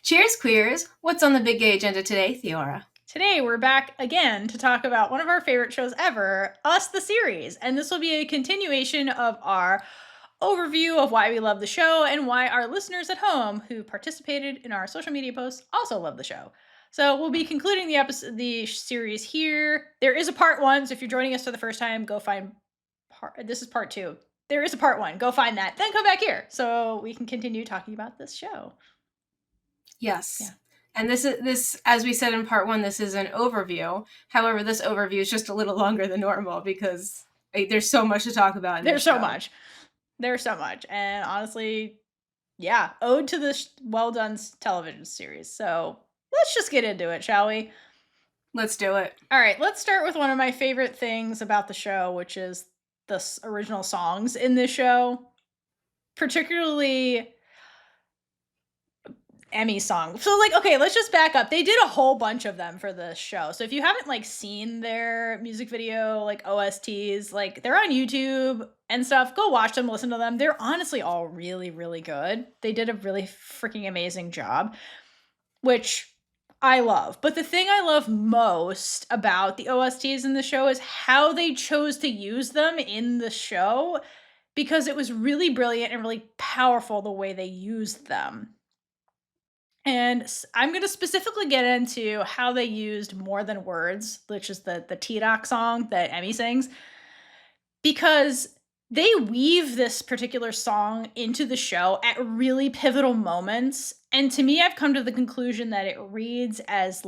Cheers, queers. What's on the big gay agenda today, Theora? Today, we're back again to talk about one of our favorite shows ever, Us the Series. And this will be a continuation of our overview of why we love the show and why our listeners at home who participated in our social media posts also love the show. So we'll be concluding the series here. There is a part one, so if you're joining us for the first time, go find this is part two. There is a part one. Go find that. Then come back here so we can continue talking about this show. Yes. Yeah. And this, as we said in part one, this is an overview. However, this overview is just a little longer than normal because there's so much to talk about. There's so much. And honestly, yeah, ode to this well done television series. So let's just get into it, shall we? Let's do it. All right, let's start with one of my favorite things about the show, which is the original songs in this show, particularly Emmy's song. So okay, let's just back up. They did a whole bunch of them for this show. So if you haven't seen their music video, OSTs, they're on YouTube and stuff, go watch them, listen to them. They're honestly all really, really good. They did a really freaking amazing job, which I love. But the thing I love most about the OSTs in the show is how they chose to use them in the show, because it was really brilliant and really powerful the way they used them. And I'm going to specifically get into how they used More Than Words, which is the Thi Rak song that Emmy sings, because they weave this particular song into the show at really pivotal moments. And to me, I've come to the conclusion that it reads as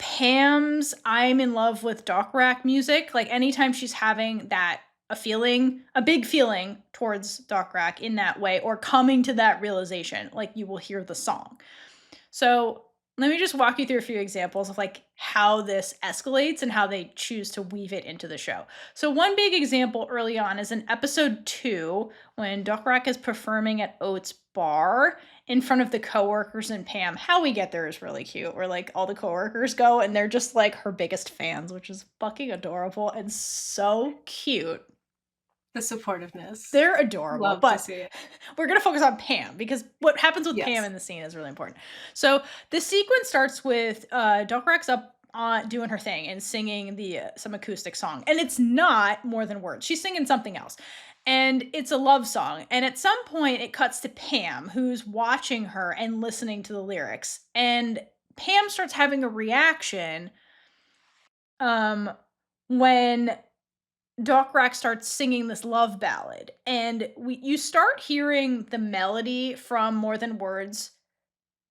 Pam's I'm in love with Dokrak music. Anytime she's having a big feeling towards Dokrak in that way, or coming to that realization, you will hear the song. So let me just walk you through a few examples of how this escalates and how they choose to weave it into the show. So one big example early on is in episode 2, when Dokrak is performing at Oat's bar in front of the coworkers and Pam. How we get there is really cute, where all the coworkers go and they're just her biggest fans, which is fucking adorable and so cute. The supportiveness. They're adorable. Love but to see it. We're going to focus on Pam, because what happens with Pam in the scene is really important. So the sequence starts with Dokrak's up doing her thing and singing some acoustic song. And it's not More Than Words. She's singing something else. And it's a love song. And at some point it cuts to Pam, who's watching her and listening to the lyrics. And Pam starts having a reaction when Dokrak starts singing this love ballad, and you start hearing the melody from More Than Words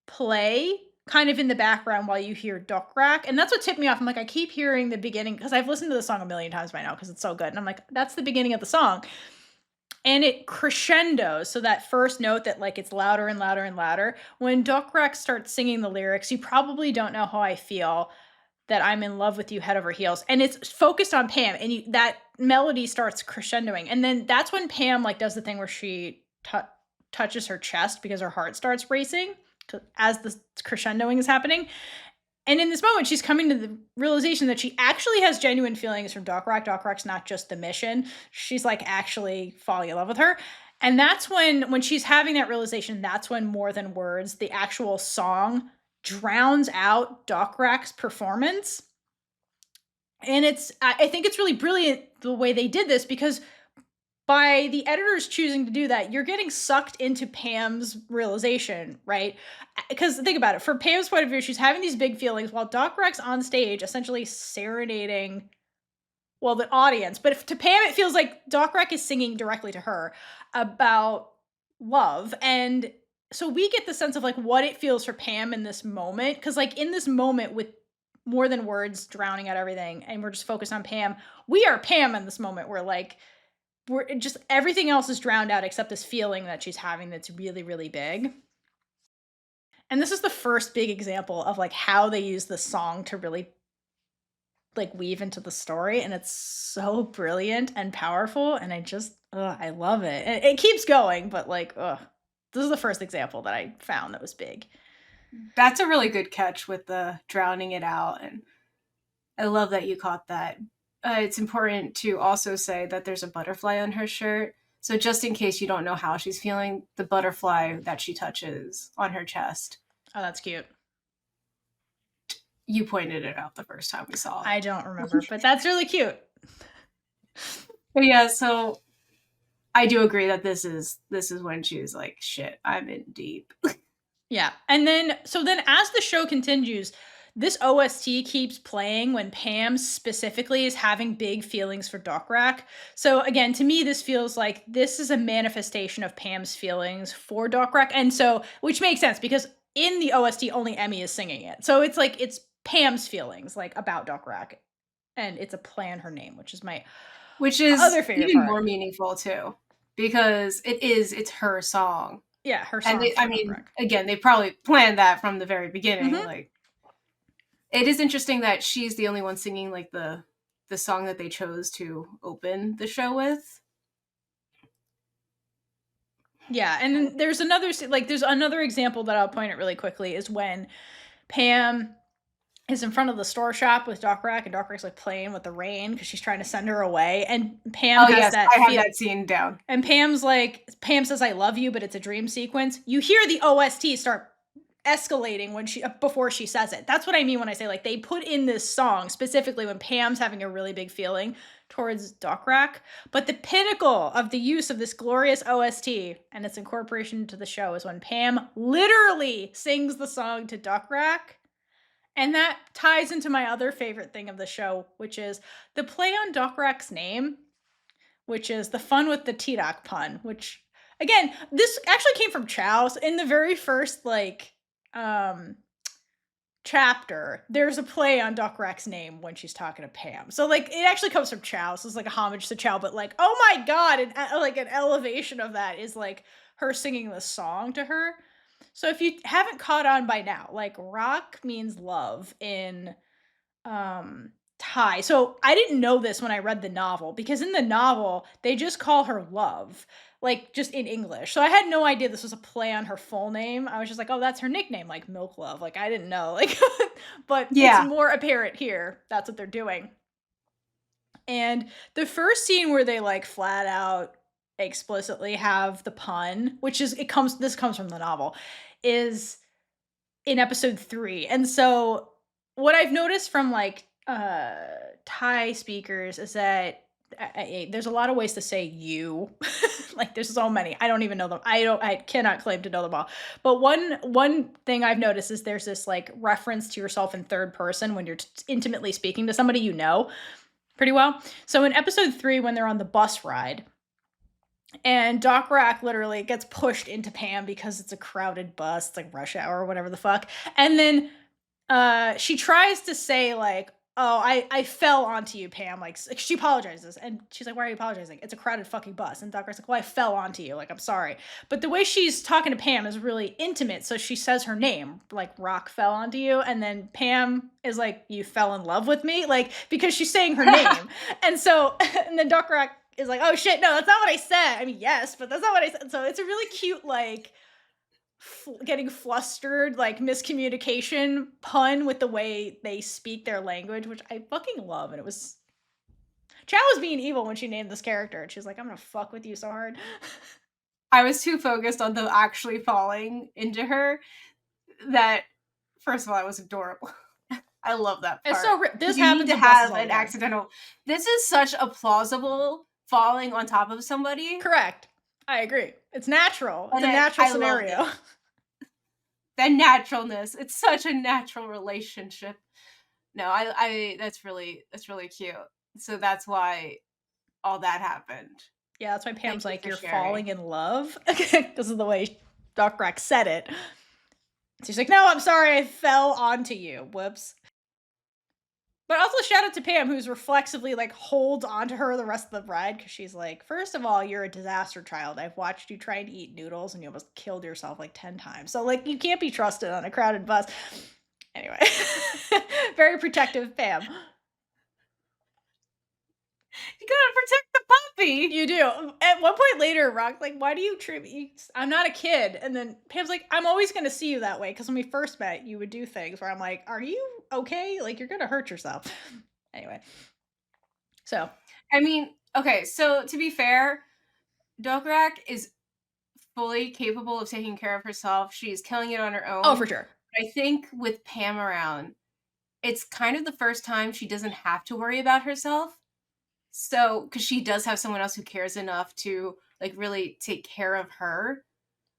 play kind of in the background while you hear Dokrak, and that's what tipped me off. I'm I keep hearing the beginning, because I've listened to the song a million times by now because it's so good, and I'm that's the beginning of the song, and it crescendos. So that first note that it's louder and louder and louder. When Dokrak starts singing the lyrics, you probably don't know how I feel, that I'm in love with you head over heels, and it's focused on Pam, and that melody starts crescendoing, and then that's when Pam does the thing where she touches her chest because her heart starts racing as the crescendoing is happening. And in this moment, she's coming to the realization that she actually has genuine feelings for Dokrak. Dokrak's not just the mission. She's actually falling in love with her. And that's when she's having that realization, that's when More Than Words, the actual song, drowns out Dokrak's performance. And I think it's really brilliant the way they did this, because by the editors choosing to do that, you're getting sucked into Pam's realization, right? Because think about it, from Pam's point of view, she's having these big feelings while Dokrak's on stage essentially serenading, the audience. But to Pam, it feels like Dokrak is singing directly to her about love. And so we get the sense of what it feels for Pam in this moment, because in this moment with More Than Words drowning out everything and we're just focused on Pam, we are Pam in this moment where we're just, everything else is drowned out except this feeling that she's having that's really, really big. And this is the first big example of how they use the song to really weave into the story, and it's so brilliant and powerful, and I love it. And it keeps going, but this is the first example that I found that was big. That's a really good catch with the drowning it out, and I love that you caught that. It's important to also say that there's a butterfly on her shirt. So just in case you don't know how she's feeling, the butterfly that she touches on her chest Oh, that's cute. You pointed it out the first time we saw it. I don't remember, but that's really cute. But yeah, so I do agree that this is when she was like, shit, I'm in deep. Yeah. And then as the show continues, this OST keeps playing when Pam specifically is having big feelings for Dokrak. So again, to me, this feels like this is a manifestation of Pam's feelings for Dokrak. And so, which makes sense because in the OST, only Emmy is singing it. So it's like, it's Pam's feelings like about Dokrak. And it's a play on her name, which is my other favorite even part. more meaningful too, because it's her song. Yeah, her And song. I mean, again, they probably planned that from the very beginning. Mhm. Like, it is interesting that she's the only one singing like the song that they chose to open the show with. Yeah, and then there's another example that I'll point at really quickly is when Pam is in front of the store shop with Dokrak, and Dokrak's like playing with the rain because she's trying to send her away, and Pam has that. I have that scene down. And Pam says, "I love you," but it's a dream sequence. You hear the OST start escalating before she says it. That's what I mean when I say like they put in this song specifically when Pam's having a really big feeling towards Dokrak. But the pinnacle of the use of this glorious OST and its incorporation into the show is when Pam literally sings the song to Dokrak. And that ties into my other favorite thing of the show, which is the play on Dokrak's name, which is the fun with the Thi Rak Pun, which again, this actually came from Chow's. In the very first chapter, there's a play on Dokrak's name when she's talking to Pam. So like it actually comes from Chow. So it's like a homage to Chow, but like, oh my god, and like an elevation of that is like her singing the song to her. So if you haven't caught on by now, like rock means love in Thai. So I didn't know this when I read the novel because in the novel they just call her Love, like just in English. So I had no idea this was a play on her full name. I was just like, oh, that's her nickname, like Milk Love. Like I didn't know, like, but Yeah. it's more apparent here. That's what they're doing. And the first scene where they like flat out explicitly have the pun, this comes from the novel, is in episode 3. And so what I've noticed from like Thai speakers is that there's a lot of ways to say you. Like there's so many. I don't even know them. I cannot claim to know them all. But one thing I've noticed is there's this like reference to yourself in third person when you're intimately speaking to somebody you know pretty well. So in episode 3 when they're on the bus ride, and Dokrak literally gets pushed into Pam because it's a crowded bus, it's like rush hour or whatever the fuck. And then she tries to say like, oh, I fell onto you, Pam. Like she apologizes and she's like, why are you apologizing? It's a crowded fucking bus. And Dokrak's like, well, I fell onto you. Like, I'm sorry. But the way she's talking to Pam is really intimate. So she says her name, like rock fell onto you. And then Pam is like, you fell in love with me? Like, because she's saying her name. And so, and then Dokrak is like, oh shit, no, that's not what I said. I mean, yes, but that's not what I said. So it's a really cute, like, getting flustered, like miscommunication pun with the way they speak their language, which I fucking love. And it was Chow was being evil when she named this character, and she's like, I'm gonna fuck with you so hard. I was too focused on the actually falling into her that, first of all, it was adorable. I love that part. It's so this you happens need to have an accidental. This is such a plausible falling on top of somebody. Correct. I agree. It's natural. It's a natural scenario. The naturalness. It's such a natural relationship. No, I that's really cute. So that's why all that happened. Yeah, that's why Pam's like, you're falling in love. Because of the way Dokrak said it. She's like, no, I'm sorry, I fell onto you. Whoops. But also shout out to Pam, who's reflexively like holds onto her the rest of the ride because she's like, first of all, you're a disaster child. I've watched you try to eat noodles and you almost killed yourself like 10 times. So like you can't be trusted on a crowded bus. Anyway, very protective Pam. You gotta protect the puppy. You do. At one point later, Rock's like, why do you treat me? I'm not a kid. And then Pam's like, I'm always going to see you that way. Because when we first met, you would do things where I'm like, are you okay? Like, you're going to hurt yourself. Anyway. So. I mean, okay. So to be fair, Dokrak is fully capable of taking care of herself. She's killing it on her own. Oh, for sure. I think with Pam around, it's kind of the first time she doesn't have to worry about herself. So, because she does have someone else who cares enough to like really take care of her.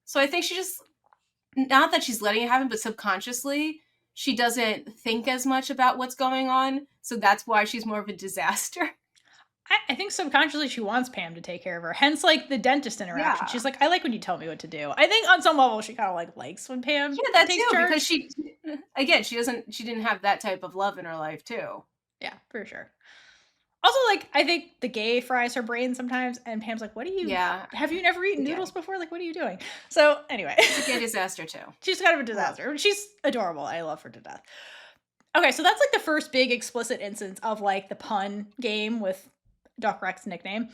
So I think she just, not that she's letting it happen, but subconsciously, she doesn't think as much about what's going on. So that's why she's more of a disaster. I think subconsciously she wants Pam to take care of her. Hence, like the dentist interaction. Yeah. She's like, I like when you tell me what to do. I think on some level she kind of like likes when Pam Yeah, that takes too, because charge. she, again, she didn't have that type of love in her life too. Yeah, for sure. Also, like, I think the gay fries her brain sometimes, and Pam's like, what do you, Yeah, have you never eaten the noodles gay. before? Like, what are you doing? So, anyway. She's a gay disaster too. She's kind of a Love. disaster. She's adorable. I love her to death. Okay, so that's like the first big explicit instance of like the pun game with Dokrak's nickname.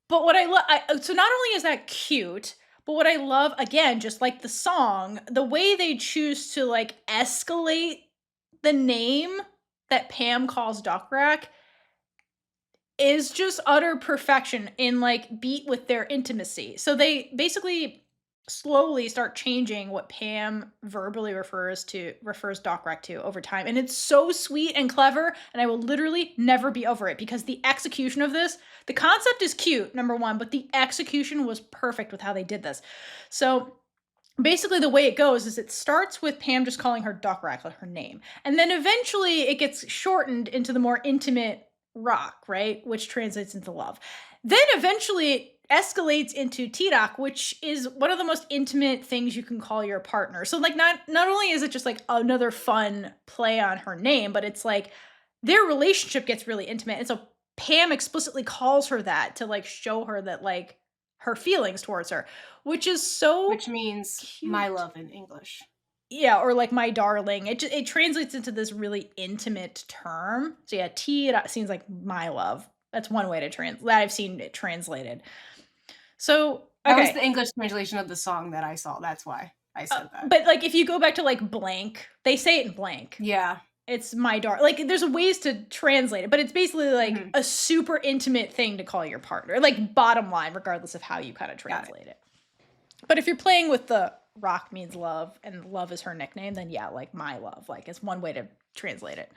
But what I love, so not only is that cute, but what I love, again, just like the song, the way they choose to like escalate the name that Pam calls Dokrak is just utter perfection in like beat with their intimacy. So they basically slowly start changing what Pam verbally refers Dokrak to over time. And it's so sweet and clever, and I will literally never be over it because the execution of this, the concept is cute, number one, but the execution was perfect with how they did this. So basically the way it goes is it starts with Pam just calling her Dokrak, like her name. And then eventually it gets shortened into the more intimate rock, right? Which translates into love. Then eventually it escalates into Thi Rak, which is one of the most intimate things you can call your partner. So like not only is it just like another fun play on her name, but it's like their relationship gets really intimate. And so Pam explicitly calls her that to like show her that like her feelings towards her, which is so Which means cute. my love in English. Yeah, or like my darling. It translates into this really intimate term. So yeah, T seems like my love. That's one way to that I've seen it translated. So That was okay, the English translation of the song that I saw. That's why I said that. but like if you go back to like blank, they say it in blank. Yeah. It's my darling. Like there's ways to translate it, but it's basically like a super intimate thing to call your partner. Like bottom line, regardless of how you kind of translate it. But if you're playing with the rock means love and love is her nickname, then yeah, like my love, like it's one way to translate it.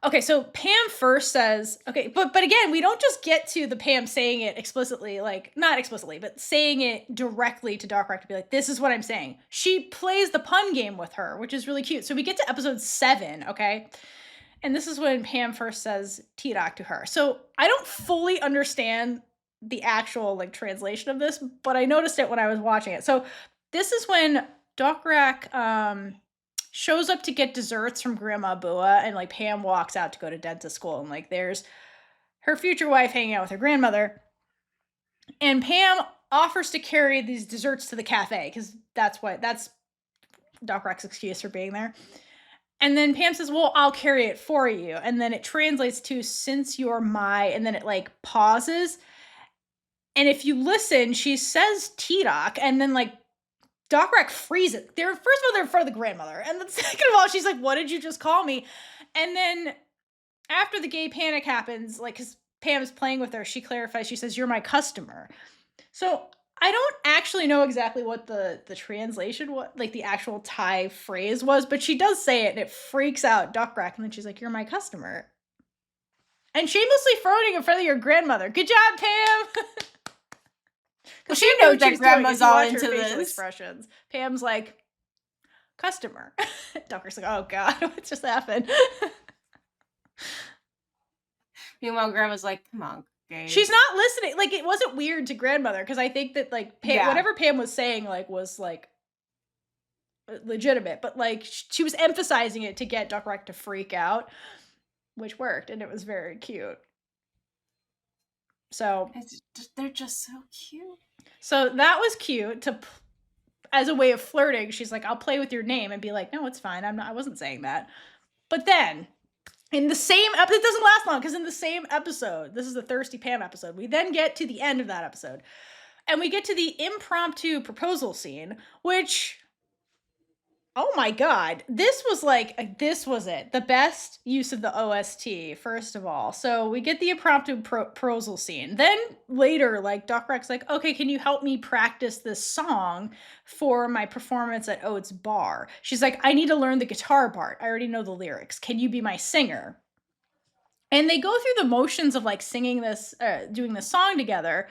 Okay, so Pam first says, okay, but again, we don't just get to the Pam saying it explicitly, like not explicitly, but saying it directly to Dokrak to be like, this is what I'm saying. She plays the pun game with her, which is really cute. So we get to episode 7, okay? And this is when Pam first says Thi Rak to her. So I don't fully understand the actual like translation of this, but I noticed it when I was watching it. So this is when Dokrak shows up to get desserts from Grandma Bua, and like Pam walks out to go to dentist school, and like there's her future wife hanging out with her grandmother, and Pam offers to carry these desserts to the cafe because that's Dokrak's excuse for being there. And then Pam says, well, I'll carry it for you. And then it translates to since you're my, and then it like pauses. And if you listen, she says Thi Rak, and then like Dokrak freezes. First of all, they're in front of the grandmother. And then second of all, she's like, what did you just call me? And then after the gay panic happens, like, because Pam is playing with her, she clarifies, she says, you're my customer. So I don't actually know exactly what the translation, what like the actual Thai phrase was, but she does say it and it freaks out Dokrak. And then she's like, you're my customer. And shamelessly frowning in front of your grandmother. Good job, Pam! Well, she knows that grandma's all into this. Expressions. Pam's like, customer. Dokrak's like, oh God, what just happened? Meanwhile, grandma's like, come on, Gabe. She's not listening. Like, it wasn't weird to grandmother because I think that like whatever Pam was saying like was like legitimate, but like she was emphasizing it to get Dokrak to freak out, which worked, and it was very cute. So they're just so cute. So that was cute as a way of flirting. She's like, I'll play with your name, and be like, no, it's fine. I wasn't saying that. But then in the same episode, it doesn't last long because in the same episode, this is the Thirsty Pam episode, we then get to the end of that episode and we get to the impromptu proposal scene, which Oh my god. This was it. The best use of the OST, first of all. So we get the impromptu proposal scene. Then later, like, Dokrak's like, okay, can you help me practice this song for my performance at Ode's bar? She's like, I need to learn the guitar part. I already know the lyrics. Can you be my singer? And they go through the motions of like singing this, doing this song together.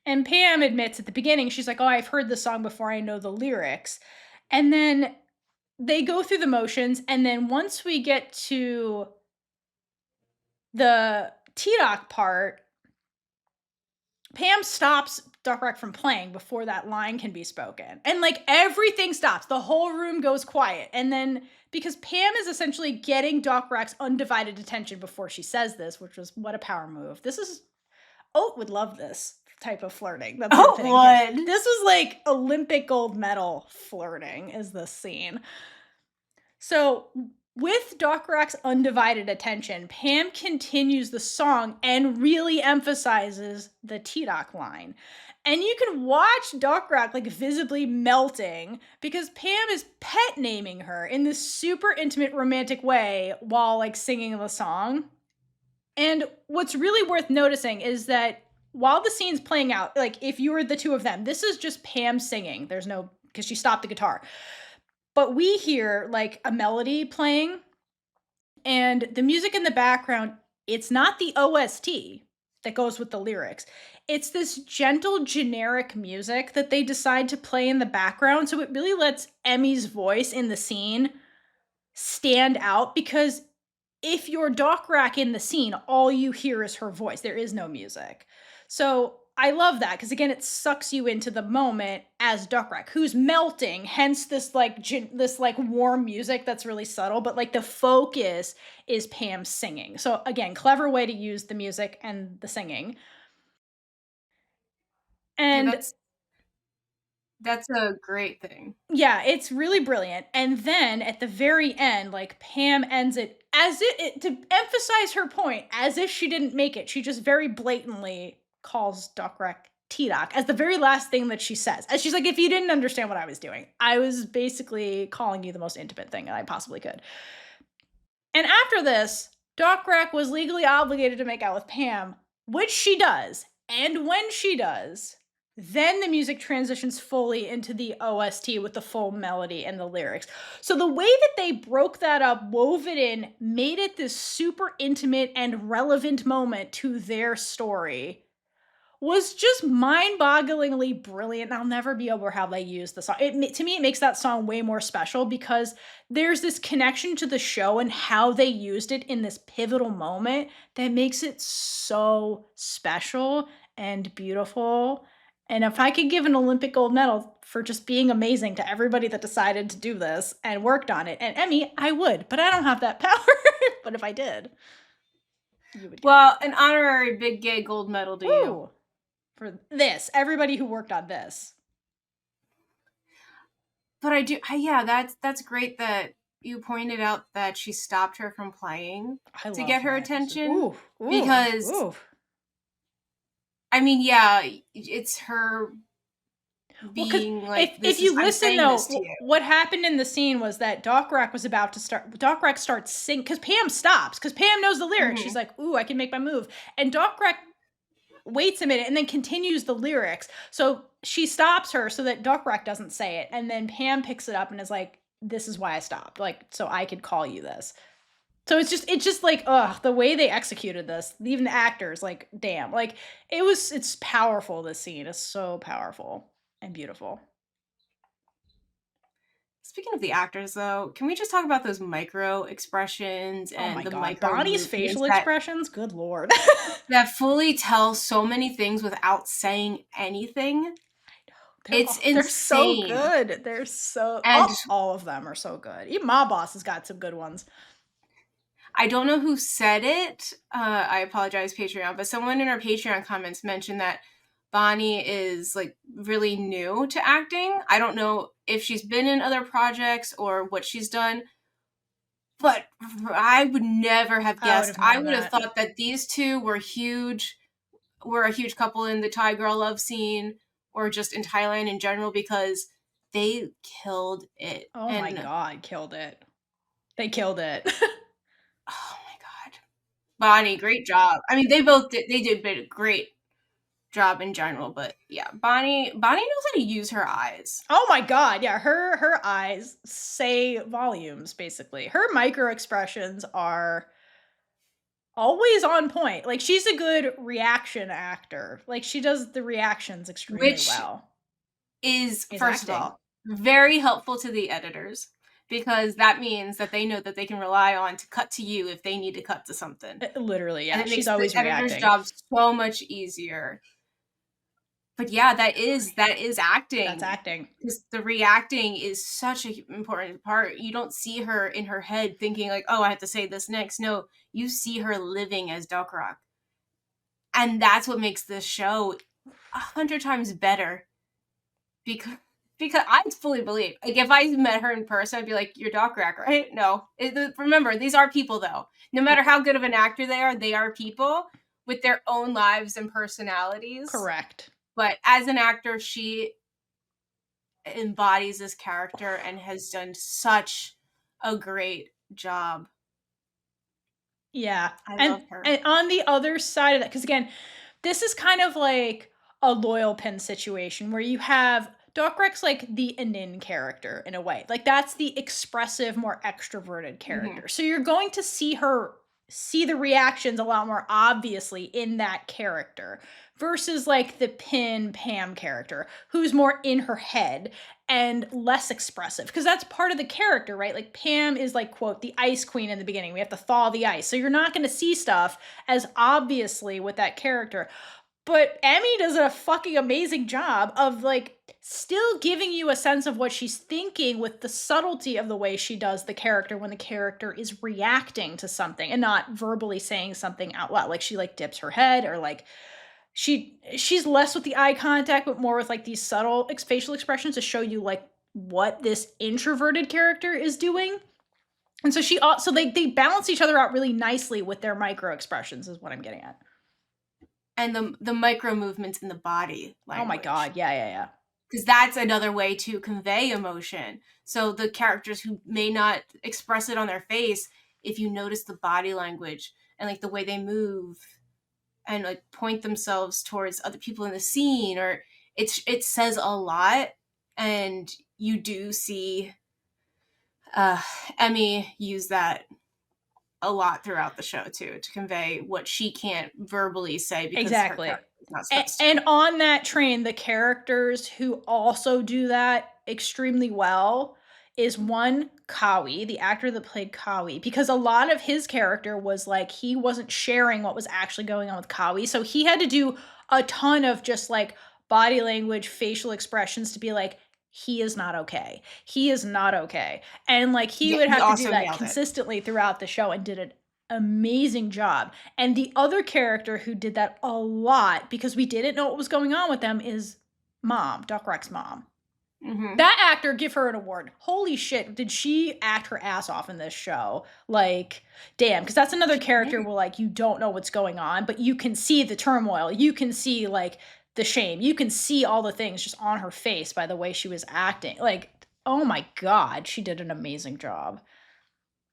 And Pam admits at the beginning, she's like, oh, I've heard the song before. I know the lyrics. And then they go through the motions, and then once we get to the Thi Rak part, Pam stops Dokrak from playing before that line can be spoken. And like everything stops. The whole room goes quiet. And then because Pam is essentially getting Dokrak's undivided attention before she says this, which was what a power move. This is Oat would love this type of flirting that they're Oh, hitting here. would. This was like Olympic gold medal flirting is this scene. So, with Dokrak's undivided attention, Pam continues the song and really emphasizes the Thi Rak line. And you can watch Dokrak like visibly melting because Pam is pet naming her in this super intimate romantic way while like singing the song. And what's really worth noticing is that while the scene's playing out, like if you were the two of them, this is just Pam singing. There's no, because she stopped the guitar. But we hear like a melody playing and the music in the background, it's not the OST that goes with the lyrics. It's this gentle, generic music that they decide to play in the background. So it really lets Emmy's voice in the scene stand out because if you're Dokrak in the scene, all you hear is her voice. There is no music. So I love that because again, it sucks you into the moment as Dokrak, who's melting. Hence this like warm music that's really subtle, but like the focus is Pam singing. So again, clever way to use the music and the singing. Yeah, And that's a great thing. yeah, it's really brilliant. And then at the very end, like Pam ends it as it to emphasize her point, as if she didn't make it. She just very blatantly calls Dokrak Thi Rak as the very last thing that she says. As she's like, if you didn't understand what I was doing, I was basically calling you the most intimate thing I possibly could. And after this, Dokrak was legally obligated to make out with Pam, which she does. And when she does, then the music transitions fully into the OST with the full melody and the lyrics. So the way that they broke that up, wove it in, made it this super intimate and relevant moment to their story was just mind-bogglingly brilliant. I'll never be able to how they use the song. To me, it makes that song way more special because there's this connection to the show and how they used it in this pivotal moment that makes it so special and beautiful. And if I could give an Olympic gold medal for just being amazing to everybody that decided to do this and worked on it, and Emmy, I would, but I don't have that power. But if I did, you would. Well, an honorary big gay gold medal to you. For this, everybody who worked on this. But yeah, that's great that you pointed out that she stopped her from playing to get her attention. Because I mean, yeah, it's her being like, if you listen though, you. What happened in the scene was that Dokrak was about to start. Dokrak starts singing because Pam stops because Pam knows the lyrics. Mm-hmm. She's like, "Ooh, I can make my move," and Dokrak waits a minute and then continues the lyrics. So she stops her so that Dokrak doesn't say it, and then Pam picks it up and is like, "This is why I stopped, like so I could call you this." So it's just like, the way they executed this, even the actors, like, damn, like it's powerful. This scene is so powerful and beautiful. Speaking of the actors, though, can we just talk about those micro expressions and the micro Bonnie's facial expressions? Good Lord. that fully tell so many things without saying anything. I know. It's insane. They're so good. They're so... And all of them are so good. Even Ma Boss has got some good ones. I don't know who said it. I apologize, Patreon, but someone in our Patreon comments mentioned that Bonnie is like really new to acting. I don't know if she's been in other projects or what she's done, but I would never have guessed. I would have thought that these two were a huge couple in the Thai girl love scene or just in Thailand in general, because they killed it. Oh my And god, killed it. They killed it. oh my god. Bonnie, great job. I mean, they did a great job in general, but yeah, Bonnie knows how to use her eyes. Oh my god, yeah, her eyes say volumes, basically. Her micro expressions are always on point. Like, she's a good reaction actor. Like, she does the reactions extremely Which well. is, Is first of acting. all, very helpful to the editors because that means that they know that they can rely on to cut to you if they need to cut to something. Literally, And yeah, it she's makes the always editor's reacting. job so much easier. But yeah, that is That's acting. acting. Because the reacting is such an important part. You don't see her in her head thinking like, "Oh, I have to say this next." No, you see her living as Dokrak. And that's what makes this show 100 times better because I fully believe, like, if I met her in person, I'd be like, "You're Dokrak, right?" No. Remember, these are people, though. No matter how good of an actor they are people with their own lives and personalities. Correct. But as an actor, she embodies this character and has done such a great job. Yeah, I and love her. and on the other side of that, because again, this is kind of like a loyal pin situation where you have Dokrak's like the Anin character in a way. Like, that's the expressive, more extroverted Mhm. character. So you're going to see the reactions a lot more obviously in that character versus like the Pin Pam character who's more in her head and less expressive because that's part of the character, right? Like, Pam is like, quote, the ice queen in the beginning. We have to thaw the ice. So you're not going to see stuff as obviously with that character. But Emmy does a fucking amazing job of like still giving you a sense of what she's thinking with the subtlety of the way she does the character when the character is reacting to something and not verbally saying something out loud. Like, she like dips her head or like she's less with the eye contact, but more with like these subtle facial expressions to show you like what this introverted character is doing. And so she also they balance each other out really nicely with their micro expressions, is what I'm getting at. And the micro movements in the body Oh my language. god, yeah, yeah, yeah. Because that's another way to convey emotion. So the characters who may not express it on their face, if you notice the body language and like the way they move and like point themselves towards other people in the scene, or it says a lot. And you do see uh Emmy use that a lot throughout the show too, to convey what she can't verbally say because her Exactly. character is not supposed And to. on that train, the characters who also do that extremely well is one, Kawi, the actor that played Kawi, because a lot of his character was like he wasn't sharing what was actually going on with Kawi. So he had to do a ton of just like body language, facial expressions to be like, he is not okay. He is not okay. And like he Yeah, would he have to do also that nailed it. consistently throughout the show and did an amazing job. And the other character who did that a lot because we didn't know what was going on with them is Mom, Dokrak's mom. Hmm. That actor, give her an award. Holy shit, did she act her ass off in this show? Like, damn, because that's another character where like you don't know what's going on, but you can see the turmoil. You can see like the shame. You can see all the things just on her face by the way she was acting. Like, oh my god, she did an amazing job.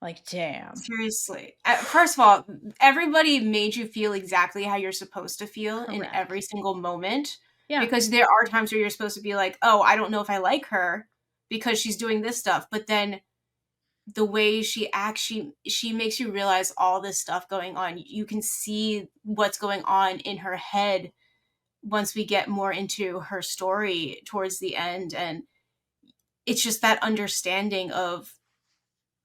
Like, damn. Seriously. First of all, everybody made you feel exactly how you're supposed to feel in Correct. every single moment. Yeah. Because there are times where you're supposed to be like, oh, I don't know if I like her because she's doing this stuff. But then the way she acts, she makes you realize all this stuff going on. You can see what's going on in her head once we get more into her story towards the end. And it's just that understanding of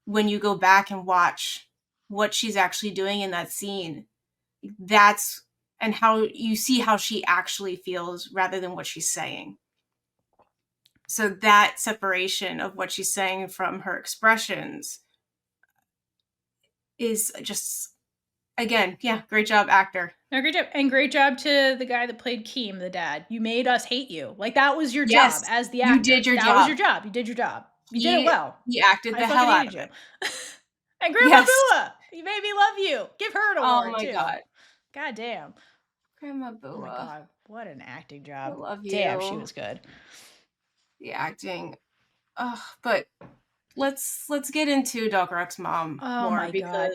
when you go back and watch what she's actually doing in that scene, that's and how you see how she actually feels rather than what she's saying. So that separation of what she's saying from her expressions is just, again, yeah, great job, actor. No, great job. And great job to the guy that played Keem, the dad. You made us hate you. Like, that was your Yes, job as the you actor. did your That was your job. job. You did your job. You did it He well. he acted I the hell fucking out hated of you. it. And Grandma Yes. Bua, you made me love you. Give her an Oh award my too. god. God damn. Grandma Oh my Bua. god, what an acting I job. love Damn, she you. was good. The acting. But let's get into Dokrak's mom Oh more my god. because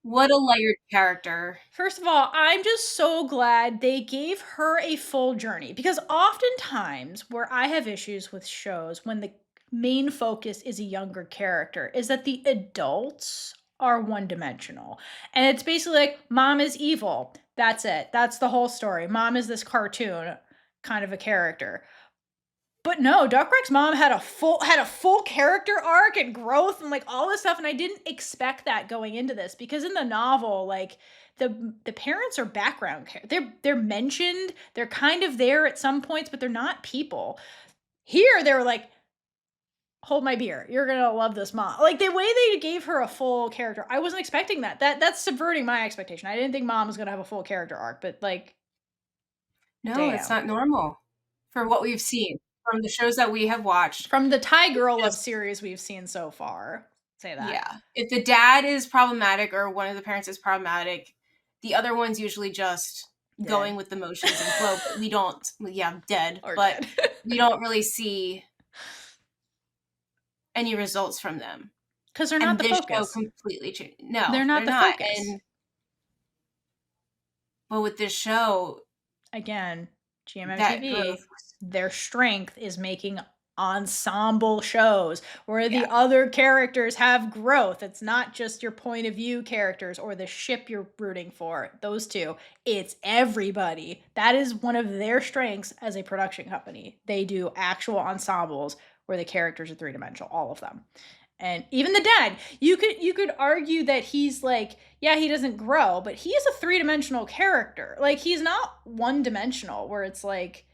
what a layered character. First of all, I'm just so glad they gave her a full journey because oftentimes where I have issues with shows when the main focus is a younger character is that the adults are one dimensional. And it's basically like mom is evil. That's it. That's the whole story. Mom is this cartoon kind of a character. But no, Dokrak's mom had a full character arc and growth and like all this stuff, and I didn't expect that going into this because in the novel, like the parents are background they're mentioned, they're kind of there at some points, but they're not people. Here, they were like, "Hold my beer, you're gonna love this mom." Like the way they gave her a full character, I wasn't expecting that. That's subverting my expectation. I didn't think mom was gonna have a full character arc, but like, No, it's damn. not normal for what we've seen from the shows that we have watched. From the Thai It's girl love just series we've seen so far, say that. yeah. If the dad is problematic or one of the parents is problematic, the other one's usually just going Dead with the motions and flow, but we don't yeah, dead, or but dead. we don't really see any results from them. Because 'Cause they're not And the this show focus. completely changed. They're No, not they're the not. focus. And but with this show, Again, that growth GMMTV, was their strength is making ensemble shows where yeah. the other characters have growth. It's not just your point of view characters or the ship you're rooting for. Those two. It's everybody. That is one of their strengths as a production company. They do actual ensembles where the characters are three-dimensional, all of them. And even the dad, you could argue that he's like, yeah, he doesn't grow, but he is a three-dimensional character. Like he's not one-dimensional where it's like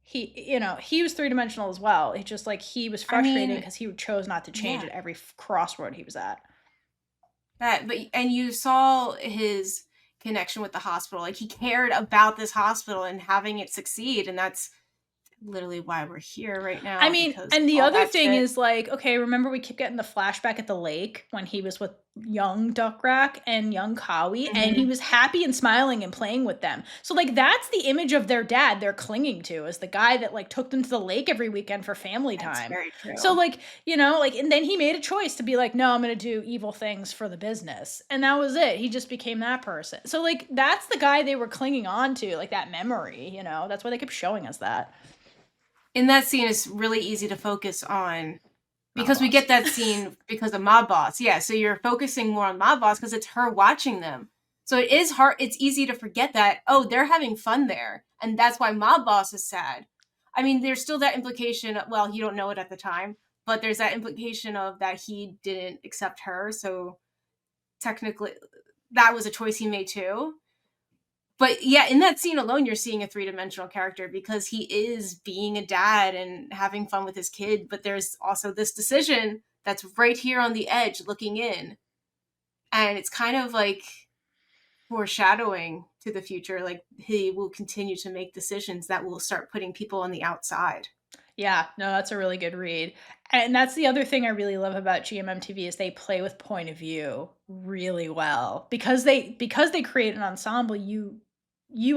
he was three-dimensional as well. It's just like he was I frustrated mean, because he chose not to change yeah. at every crossroad he was at. That but and you saw his connection with the hospital. Like he cared about this hospital and having it succeed, and that's literally why we're here right I now mean, because and the all other that thing shit. is like, okay, remember we kept getting the flashback at the lake when he was with young Dokrak and young Kawi, and he Mhm. was happy and smiling and playing with them. So like that's the image of their dad they're clinging to as the guy that like took them to the lake every weekend for family That's time. very So true. like, like and then he made a choice to be like, no, I'm gonna do evil things for the business. And that was it. He just became that person. So like that's the guy they were clinging on to, like that memory. That's why they kept showing us that. In that scene, it's really easy to focus on Mob because we boss. get that scene because of Mob Boss. Yeah, so you're focusing more on Mob Boss because it's her watching them. So it is hard. It's easy to forget that, oh, they're having fun there. And that's why Mob Boss is sad. I mean, there's still that implication. Well, you don't know it at the time, but there's that implication of that he didn't accept her. So technically, that was a choice he made too. But yeah, in that scene alone, you're seeing a three-dimensional character because he is being a dad and having fun with his kid. But there's also this decision that's right here on the edge looking in. And it's kind of like foreshadowing to the future. Like he will continue to make decisions that will start putting people on the outside. Yeah, no, that's a really good read. And that's the other thing I really love about GMMTV is they play with point of view really well. Because they create an ensemble, you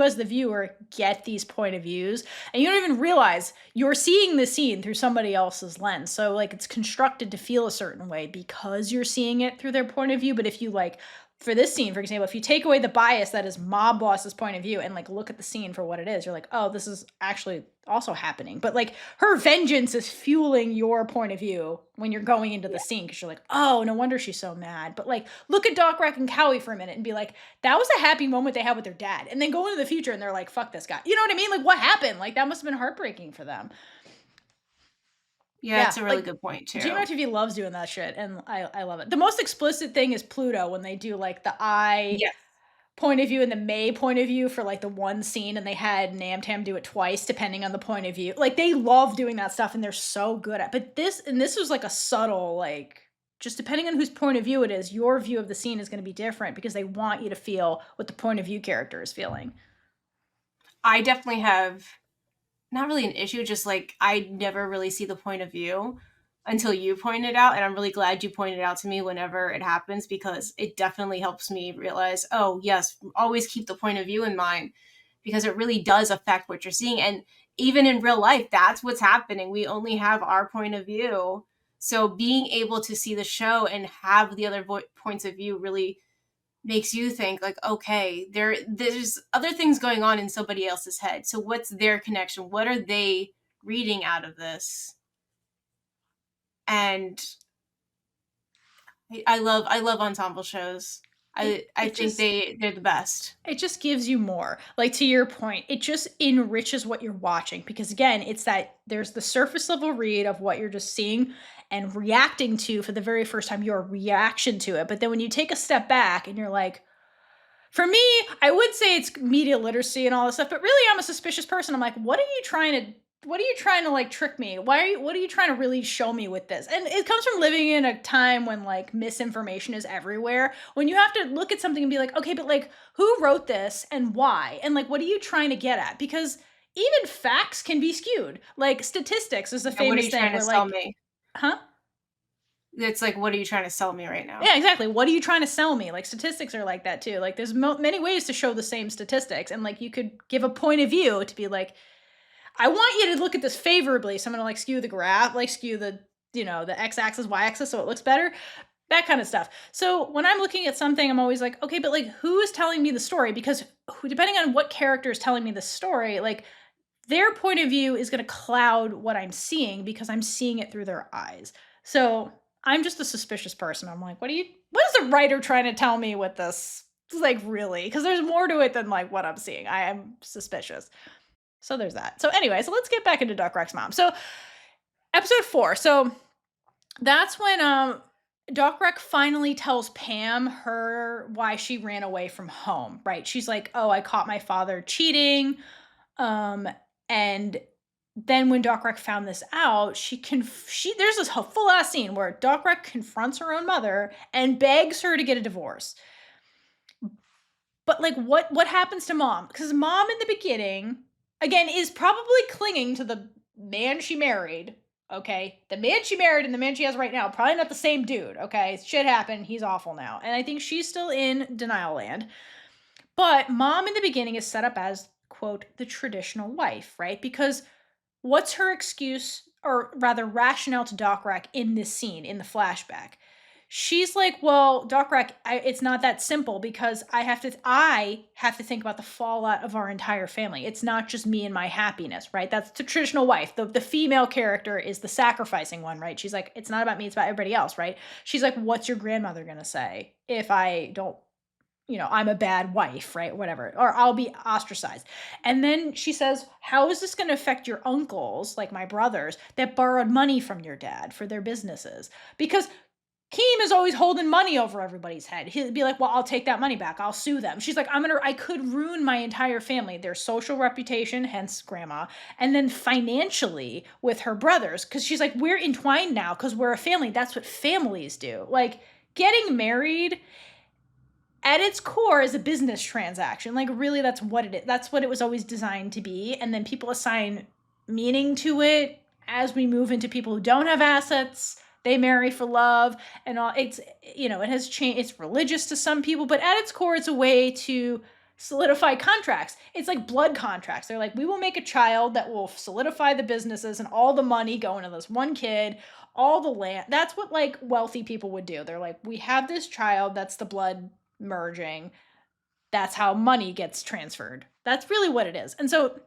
as the viewer get these point of views and you don't even realize you're seeing the scene through somebody else's lens. So like it's constructed to feel a certain way because you're seeing it through their point of view, but if you like for this scene, for example, if you take away the bias that is mob boss's point of view and like look at the scene for what it is, you're like, oh, this is actually also happening. But like her vengeance is fueling your point of view when you're going into the Yeah. scene because you're like, oh, no wonder she's so mad. But like, look at Dokrak and Kawi for a minute and be like, that was a happy moment they had with their dad. And then go into the future and they're like, fuck this guy. You know what I mean? Like, what happened? Like, that must have been heartbreaking for them. Yeah, Yeah, it's a really like good point too. GMMTV loves doing that shit, and I love it. The most explicit thing is Pluto when they do like the I Yes. point of view and the May point of view for like the one scene, and they had Namtam do it twice depending on the point of view. Like they love doing that stuff, and they're so good at. But this was like a subtle like. Just depending on whose point of view it is, your view of the scene is going to be different because they want you to feel what the point of view character is feeling. I definitely have not really an issue, just like I never really see the point of view until you point it out. And I'm really glad you pointed it out to me whenever it happens because it definitely helps me realize, oh, yes, always keep the point of view in mind. because it really does affect what you're seeing. And even in real life, that's what's happening. We only have our point of view. So being able to see the show and have the other points of view really makes you think like, okay, there's other things going on in somebody else's head. So what's their connection? What are they reading out of this? And I love ensemble shows. I think they're the best. It just gives you more. Like, to your point, it just enriches what you're watching, because again, it's that there's the surface level read of what you're just seeing and reacting to for the very first time, your reaction to it. But then when you take a step back and you're like, for me, I would say it's media literacy and all this stuff, but really I'm a suspicious person. I'm like, what are you trying to like trick me? What are you trying to really show me with this? And it comes from living in a time when like misinformation is everywhere. When you have to look at something and be like, okay, but like who wrote this and why? And like, what are you trying to get at? Because even facts can be skewed. Like statistics is a famous thing where like, me? huh? It's like, what are you trying to sell me right now? Yeah, exactly. What are you trying to sell me? Like statistics are like that too. Like there's many ways to show the same statistics, and like you could give a point of view to be like, I want you to look at this favorably, so I'm gonna like skew the graph, like skew the the x-axis, y-axis, so it looks better. That kind of stuff. So when I'm looking at something, I'm always like, okay, but like who is telling me the story? Because depending on what character is telling me the story, like their point of view is going to cloud what I'm seeing because I'm seeing it through their eyes. So I'm just a suspicious person. I'm like, what is the writer trying to tell me with this? Like, really? Because there's more to it than like what I'm seeing. I am suspicious. So there's that. So anyway, so let's get back into Dokrak's mom. So episode 4. So that's when Dokrak finally tells Pam why she ran away from home, right? She's like, oh, I caught my father cheating. And then when Dokrak found this out, there's this full ass scene where Dokrak confronts her own mother and begs her to get a divorce. But like what happens to mom? Because mom in the beginning, again, is probably clinging to the man she married. Okay, the man she married and the man she has right now, probably not the same dude. Okay, shit happened. He's awful now. And I think she's still in denial land. But mom in the beginning is set up as, quote, the traditional wife, right? Because what's her excuse, or rather rationale to Dokrak in this scene, in the flashback? She's like, well, Dokrak, it's not that simple because I have to think about the fallout of our entire family. It's not just me and my happiness, right? That's the traditional wife. The female character is the sacrificing one, right? She's like, it's not about me, it's about everybody else, right? She's like, what's your grandmother going to say if I don't, I'm a bad wife, right? Whatever. Or I'll be ostracized. And then she says, how is this going to affect your uncles, like my brothers, that borrowed money from your dad for their businesses? Because Keem is always holding money over everybody's head. He'd be like, well, I'll take that money back. I'll sue them. She's like, I could ruin my entire family, their social reputation, hence grandma, and then financially with her brothers. Because she's like, we're entwined now because we're a family. That's what families do. Like, getting married at its core is a business transaction. Like, really, that's what it is. That's what it was always designed to be. And then people assign meaning to it as we move into people who don't have assets. They marry for love and all. It's, it has changed. It's religious to some people, but at its core, it's a way to solidify contracts. It's like blood contracts. They're like, we will make a child that will solidify the businesses and all the money going to this one kid, all the land. That's what like wealthy people would do. They're like, we have this child, that's the blood merging. That's how money gets transferred. That's really what it is. And so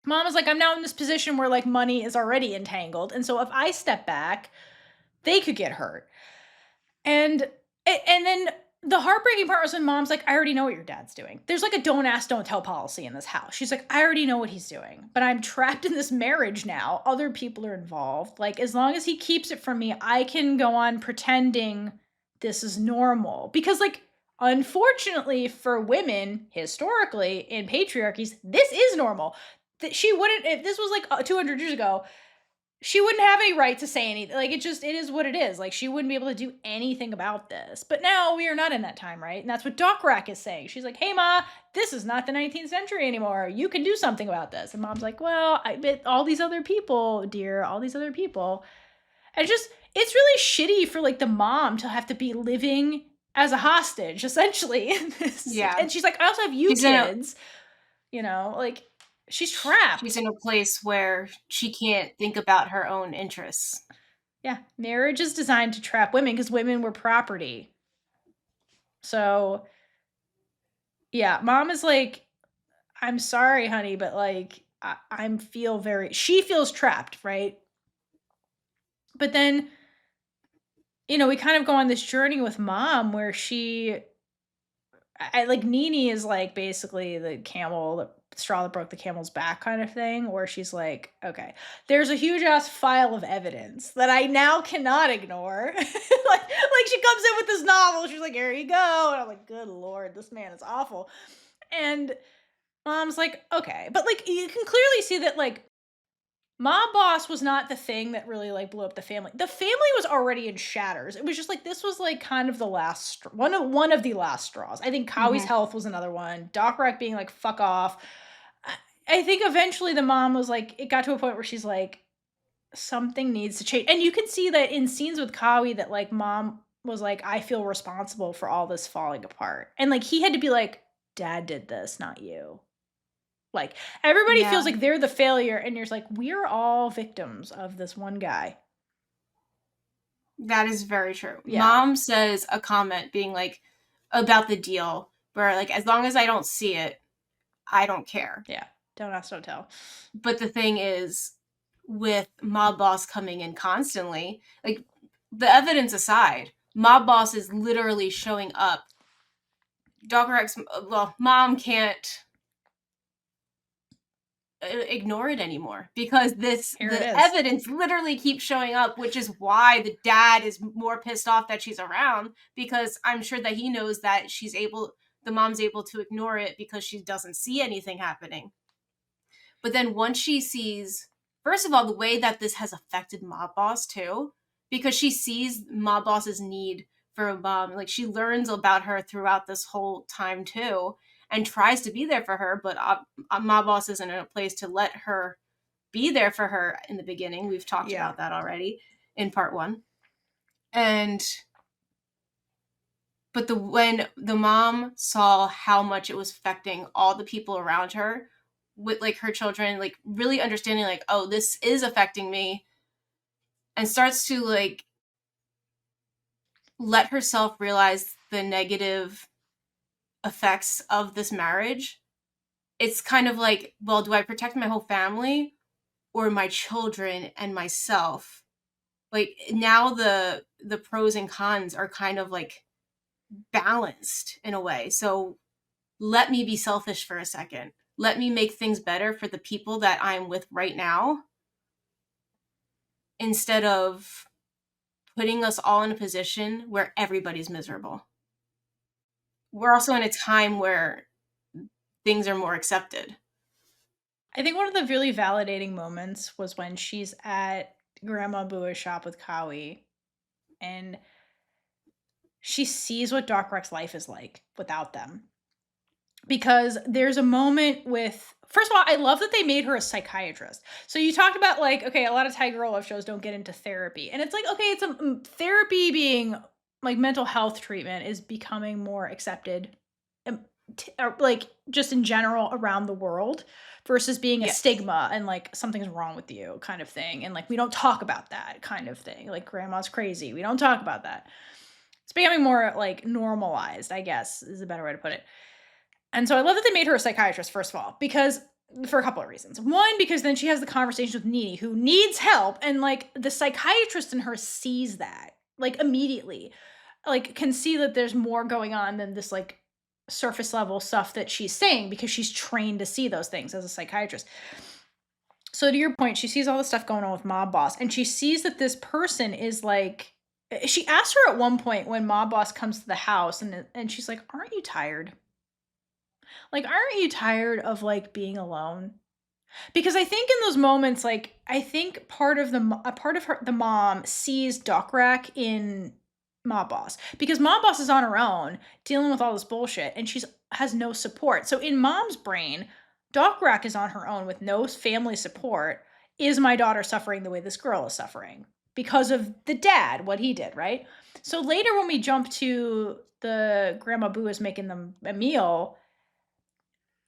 mom is like, I'm now in this position where like money is already entangled. And so if I step back, they could get hurt. And then the heartbreaking part was when mom's like, I already know what your dad's doing. There's like a don't ask, don't tell policy in this house. She's like, I already know what he's doing, but I'm trapped in this marriage now. Other people are involved. Like, as long as he keeps it from me, I can go on pretending this is normal. Because like, unfortunately for women, historically, in patriarchies, this is normal. That she wouldn't, if this was like 200 years ago, she wouldn't have any right to say anything. Like, it is what it is. Like, she wouldn't be able to do anything about this. But now we are not in that time, right? And that's what Dokrak is saying. She's like, hey, Ma, this is not the 19th century anymore. You can do something about this. And mom's like, well, I bet all these other people, dear, all these other people. And it's really shitty for, like, the mom to have to be living as a hostage, essentially. Yeah. And she's like, I also have you kids. like she's She's trapped. in a place where she can't think about her own interests. Yeah, marriage is designed to trap women because women were property. So, yeah, mom is like, "I'm sorry, honey, but, like, I'm feel very" she feels trapped, right? But then, we kind of go on this journey with mom where I like Nini is like basically the straw that broke the camel's back kind of thing, where she's like, okay, there's a huge ass file of evidence that I now cannot ignore. like she comes in with this novel, she's like, here you go. And I'm like, good lord, this man is awful. And mom's like, okay. But like you can clearly see that like Mob Boss was not the thing that really, like, blew up the family. The family was already in shatters. It was just like this was, like, kind of the last one of the last straws. I think Kawie's Mhm. health was another one. Dokrak being like, "Fuck off." I I think eventually the mom was like it got to a point where she's like, "Something needs to change." And you can see that in scenes with Kawi that, like, mom was like, "I feel responsible for all this falling apart." And, like, he had to be like, "Dad did this, not you." Like, everybody Yeah, feels like they're the failure, and you're just like, "We're all victims of this one guy." that is very true. Yeah, Mom says a comment being like about the deal where like as long as I don't see it, I don't care. yeah. Don't ask, don't tell. But the thing is, with Mob Boss coming in constantly, like the evidence aside, Mob Boss is literally showing up. Dr. X, well, Mom can't ignore it anymore because Here it the is. evidence literally keeps showing up, which is why the dad is more pissed off that she's around because I'm sure that he knows that the mom's able to ignore it because she doesn't see anything happening. But then once she sees, first of all, the way that this has affected Mob Boss too, because she sees Mob Boss's need for a mom, like she learns about her throughout this whole time too, and tries to be there for her. But Mob Boss isn't in a place to let her be there for her in the beginning. We've talked Yeah. about that already in part one. And but the when the mom saw how much it was affecting all the people around her with like her children, like really understanding like, oh, this is affecting me, and starts to like let herself realize the negative effects of this marriage. It's kind of like, well, do I protect my whole family or my children and myself? Like now the pros and cons are kind of like balanced in a way. So let me be selfish for a second. Let me make things better for the people that I'm with right now instead of putting us all in a position where everybody's miserable. We're also in a time where things are more accepted. I think one of the really validating moments was when she's at Grandma Bua's shop with Kawi, and she sees what Dokrak's life is like without them. Because there's a moment with first of all, I love that they made her a psychiatrist. So you talked about like, okay, a lot of Tiger Love shows don't get into therapy. And it's like, okay, it's therapy being like mental health treatment is becoming more accepted um, or, like just in general around the world versus being a Yes. stigma and like something's wrong with you kind of thing. And like we don't talk about that kind of thing. Like grandma's crazy. We don't talk about that. It's becoming more like normalized, I guess, is a better way to put it. And so I love that they made her a psychiatrist, first of all, because for a couple of reasons. One, because then she has the conversation with Nini, who needs help, and like the psychiatrist in her sees that, like immediately, like can see that there's more going on than this like surface level stuff that she's saying because she's trained to see those things as a psychiatrist. So to your point, she sees all the stuff going on with Mob Boss, and she sees that this person is like she asked her at one point when Mob Boss comes to the house and she's like, "Aren't you tired? Like, aren't you tired of, like, being alone?" Because I think in those moments, like, I think a part of her the mom sees Dokrak in Mob Boss, because Mob Boss is on her own dealing with all this bullshit, and she's has no support. So in mom's brain, Dokrak is on her own with no family support. Is my daughter suffering the way this girl is suffering? Because of the dad, what he did, right? So later when we jump to the Grandma Boo is making them a meal,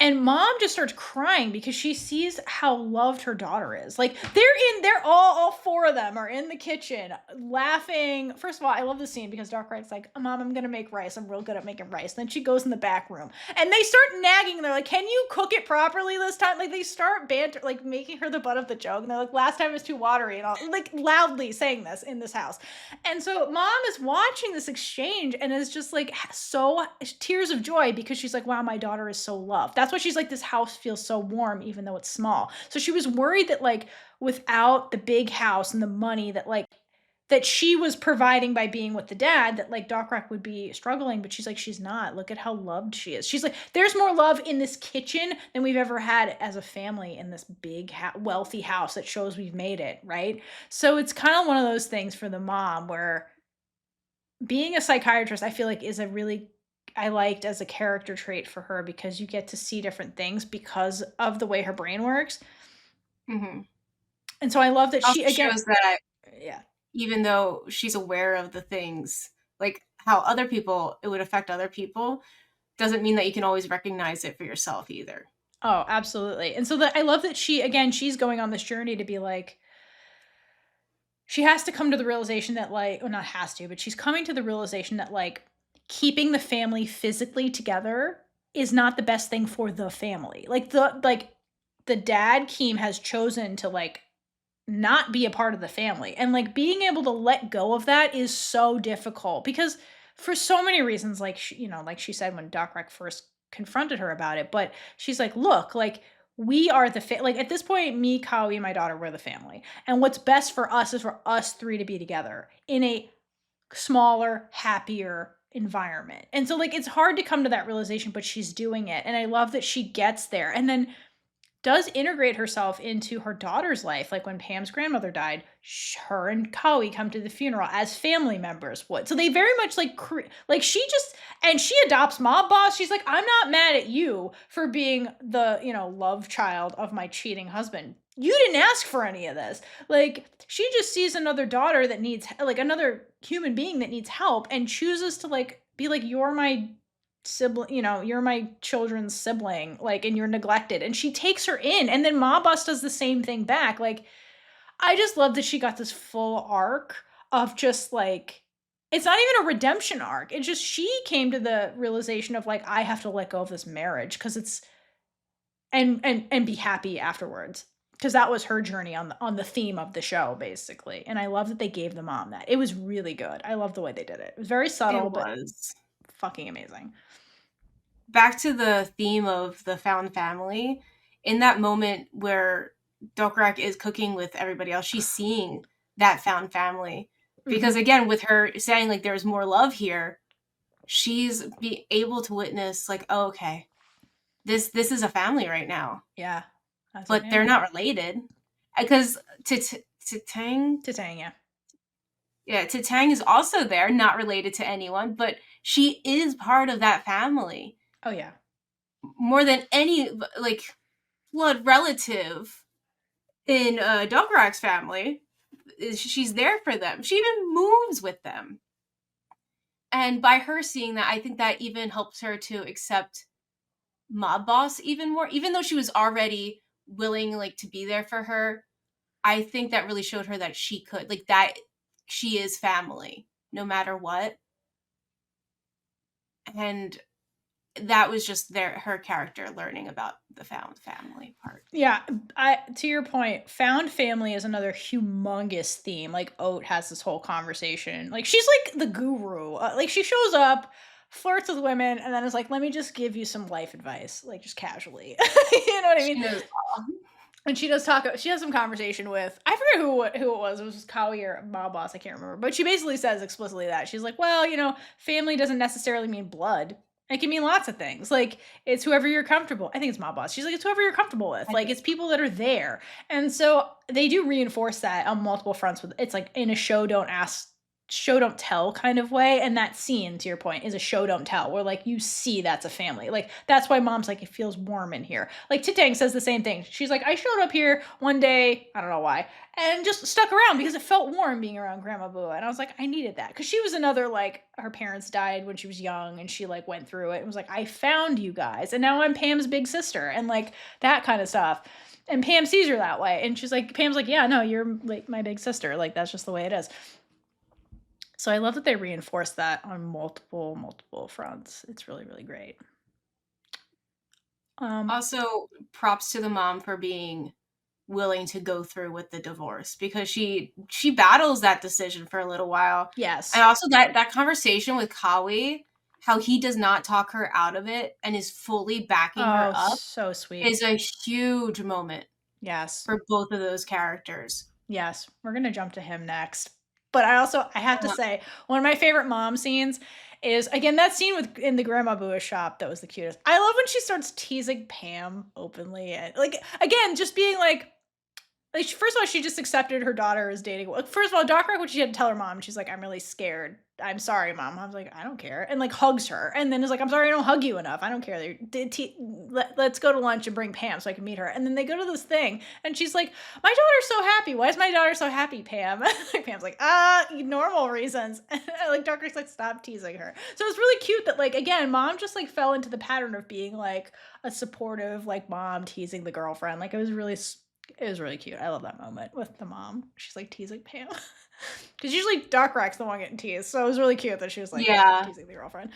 And mom just starts crying because she sees how loved her daughter is. Like they're all four of them are in the kitchen laughing. First of all, I love the scene because Dokrak's like, "Mom, I'm gonna make rice. I'm real good at making rice." Then she goes in the back room and they start nagging. They're like, "Can you cook it properly this time?" Like they start banter, like making her the butt of the joke. And they're like, "Last time it was too watery," and all like loudly saying this in this house. And so mom is watching this exchange and is just like so tears of joy because she's like, wow, my daughter is so loved. That's why she's like, this house feels so warm, even though it's small. So she was worried that like without the big house and the money that like that she was providing by being with the dad, that like Dokrak would be struggling, but she's like, she's not. Look at how loved she is. She's like, there's more love in this kitchen than we've ever had as a family in this big, wealthy house that shows we've made it, right? So it's kind of one of those things for the mom where being a psychiatrist, I feel like is a really I liked as a character trait for her because you get to see different things because of the way her brain works. Mhm. And so I love that Also she again shows that yeah. even though she's aware of the things, like how other people it would affect other people, doesn't mean that you can always recognize it for yourself either. Oh, absolutely. And so that I love that she again, she's going on this journey to be like she has to come to the realization that like well not has to, but she's coming to the realization that like keeping the family physically together is not the best thing for the family. Like the dad Keem has chosen to like not be a part of the family. And like being able to let go of that is so difficult because for so many reasons, like like she said when Dokrak first confronted her about it, but she's like, look, like we are like at this point, me, Kawi, and my daughter were the family. And what's best for us is for us three to be together in a smaller, happier environment. And so like it's hard to come to that realization, but she's doing it. And I love that she gets there. And then does integrate herself into her daughter's life. Like when Pam's grandmother died, her and Kawi come to the funeral as family members would. So they very much like she just and she adopts Mob Boss. She's like, I'm not mad at you for being the love child of my cheating husband. You didn't ask for any of this. Like she just sees another daughter that needs like another human being that needs help and chooses to like be like you're my sibling, you're my children's sibling, like, and you're neglected. And she takes her in, and then Ma Bus does the same thing back. Like, I just love that she got this full arc of just like, it's not even a redemption arc. It's just she came to the realization of like, I have to let go of this marriage because it's and be happy afterwards. Because that was her journey on the theme of the show, basically. And I love that they gave the mom that. It was really good. I love the way they did it. It was very It subtle, but was. fucking amazing. Back to the theme of the found family, in that moment where Dokrak is cooking with everybody else, she's seeing that found family. Because Mhm. again, with her saying like there's more love here, she's be able to witness like, oh, okay, this is a family right now, Yeah. That's a but they're family. not related. Because to Tang, To Tang, yeah. yeah, to Tang is also there, not related to anyone, but she is part of that family Oh, yeah. more than any like blood relative in Dokrak's family. She's there for them. She even moves with them. And by her seeing that, I think that even helps her to accept Mob Boss even more. Even though she was already willing like to be there for her, I think that really showed her that she could like that she is family no matter what. And that was just her character learning about the found family part. Yeah, I to your point, found family is another humongous theme. Like Oat has this whole conversation. Like she's like the guru. Like she shows up, flirts with women, and then is like, "Let me just give you some life advice, like just casually." You know what I She mean? knows all. And she does talk. She has some conversation with I forget who it was. It was just Kawi or Mob Boss. I can't remember. But she basically says explicitly that she's like, well, family doesn't necessarily mean blood. It can mean lots of things. Like it's whoever you're comfortable. I think it's Mob Boss. She's like it's whoever you're comfortable with. I Like think it's people that are there. And so they do reinforce that on multiple fronts. With it's like in a show, don't ask. show don't tell kind of way, and that scene, to your point, is a show don't tell, where, like, you see that's a family. Like, that's why mom's like, "It feels warm in here." Like, Titang says the same thing. She's like, "I showed up here one day, I don't know why, and just stuck around because it felt warm being around Grandma Bua." And I was like, "I needed that," because she was another, like, her parents died when she was young, and she, like, went through it and was like, "I found you guys, and now I'm Pam's big sister," and, like, that kind of stuff. And Pam sees her that way, and she's like, Pam's like, "Yeah, no, you're, like, my big sister. Like, that's just the way it is." So I love that they reinforce that on multiple fronts. It's really, really great. Um, Also, props to the mom for being willing to go through with the divorce, because she battles that decision for a little while. And yes. also that conversation with Kawi, how he does not talk her out of it and is fully backing her Oh, up, so sweet. is a huge moment Yes. for both of those characters. Yes. We're gonna jump to him next. But I have to Uh, say, one of my favorite mom scenes is, again, that scene with in the Grandma Bua shop. That was the cutest. I love when she starts teasing Pam openly, and, like, again, just being like, first of all, she just accepted her daughter as dating. Like, first of all, Dokrak, when she had to tell her mom, she's like, "I'm really scared. I'm sorry, mom." I was like, "I don't care," and, like, hugs her, and then is like, "I'm sorry, I don't hug you enough. I don't care. Let's go to lunch and bring Pam so I can meet her." And then they go to this thing, and she's like, "My daughter's so happy. Why is my daughter so happy, Pam?" Like, Pam's like, normal reasons." And, like, Dokrak's like, "Stop teasing her." So it's really cute that, like, again, mom just, like, fell into the pattern of being, like, a supportive, like, mom teasing the girlfriend. Like, it was really cute. I love that moment with the mom. She's, like, teasing Pam. Because usually Dokrak's the one getting teased, so it was really cute that she was, like, yeah. teasing the girlfriend.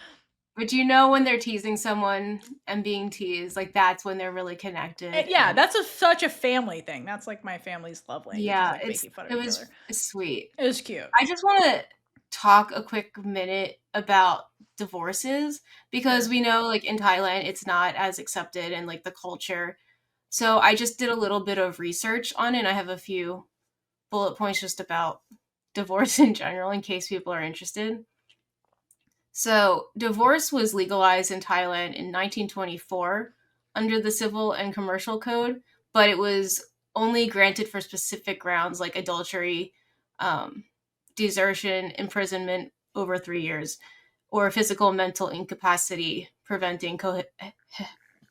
But you know when they're teasing someone and being teased, like, that's when they're really connected, Yeah, and that's such a family thing. That's, like, my family's love language is, yeah, like, making fun of it each was other. sweet. It was cute. I just wanna talk a quick minute about divorces, because Sure. we know, like, in Thailand, it's not as accepted in, like, the culture. So I just did a little bit of research on it, and I have a few bullet points just about divorce in general in case people are interested. So, divorce was legalized in Thailand in 1924 under the Civil and Commercial Code, but it was only granted for specific grounds like adultery, um, desertion, imprisonment over 3 years, or physical and mental incapacity preventing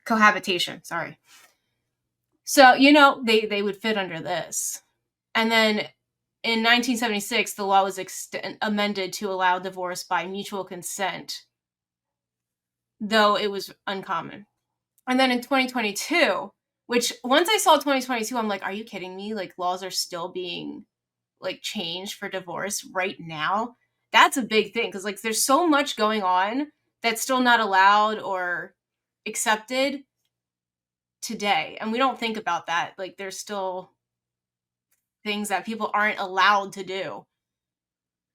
cohabitation. Sorry. So, they would fit under this. And then in 1976, the law was amended to allow divorce by mutual consent, though it was uncommon. And then in 2022, which once I saw 2022, I'm like, are you kidding me? Like, laws are still being, like, changed for divorce right now. That's a big thing, because, like, there's so much going on that's still not allowed or accepted today. And we don't think about that. Like, there's still things that people aren't allowed to do.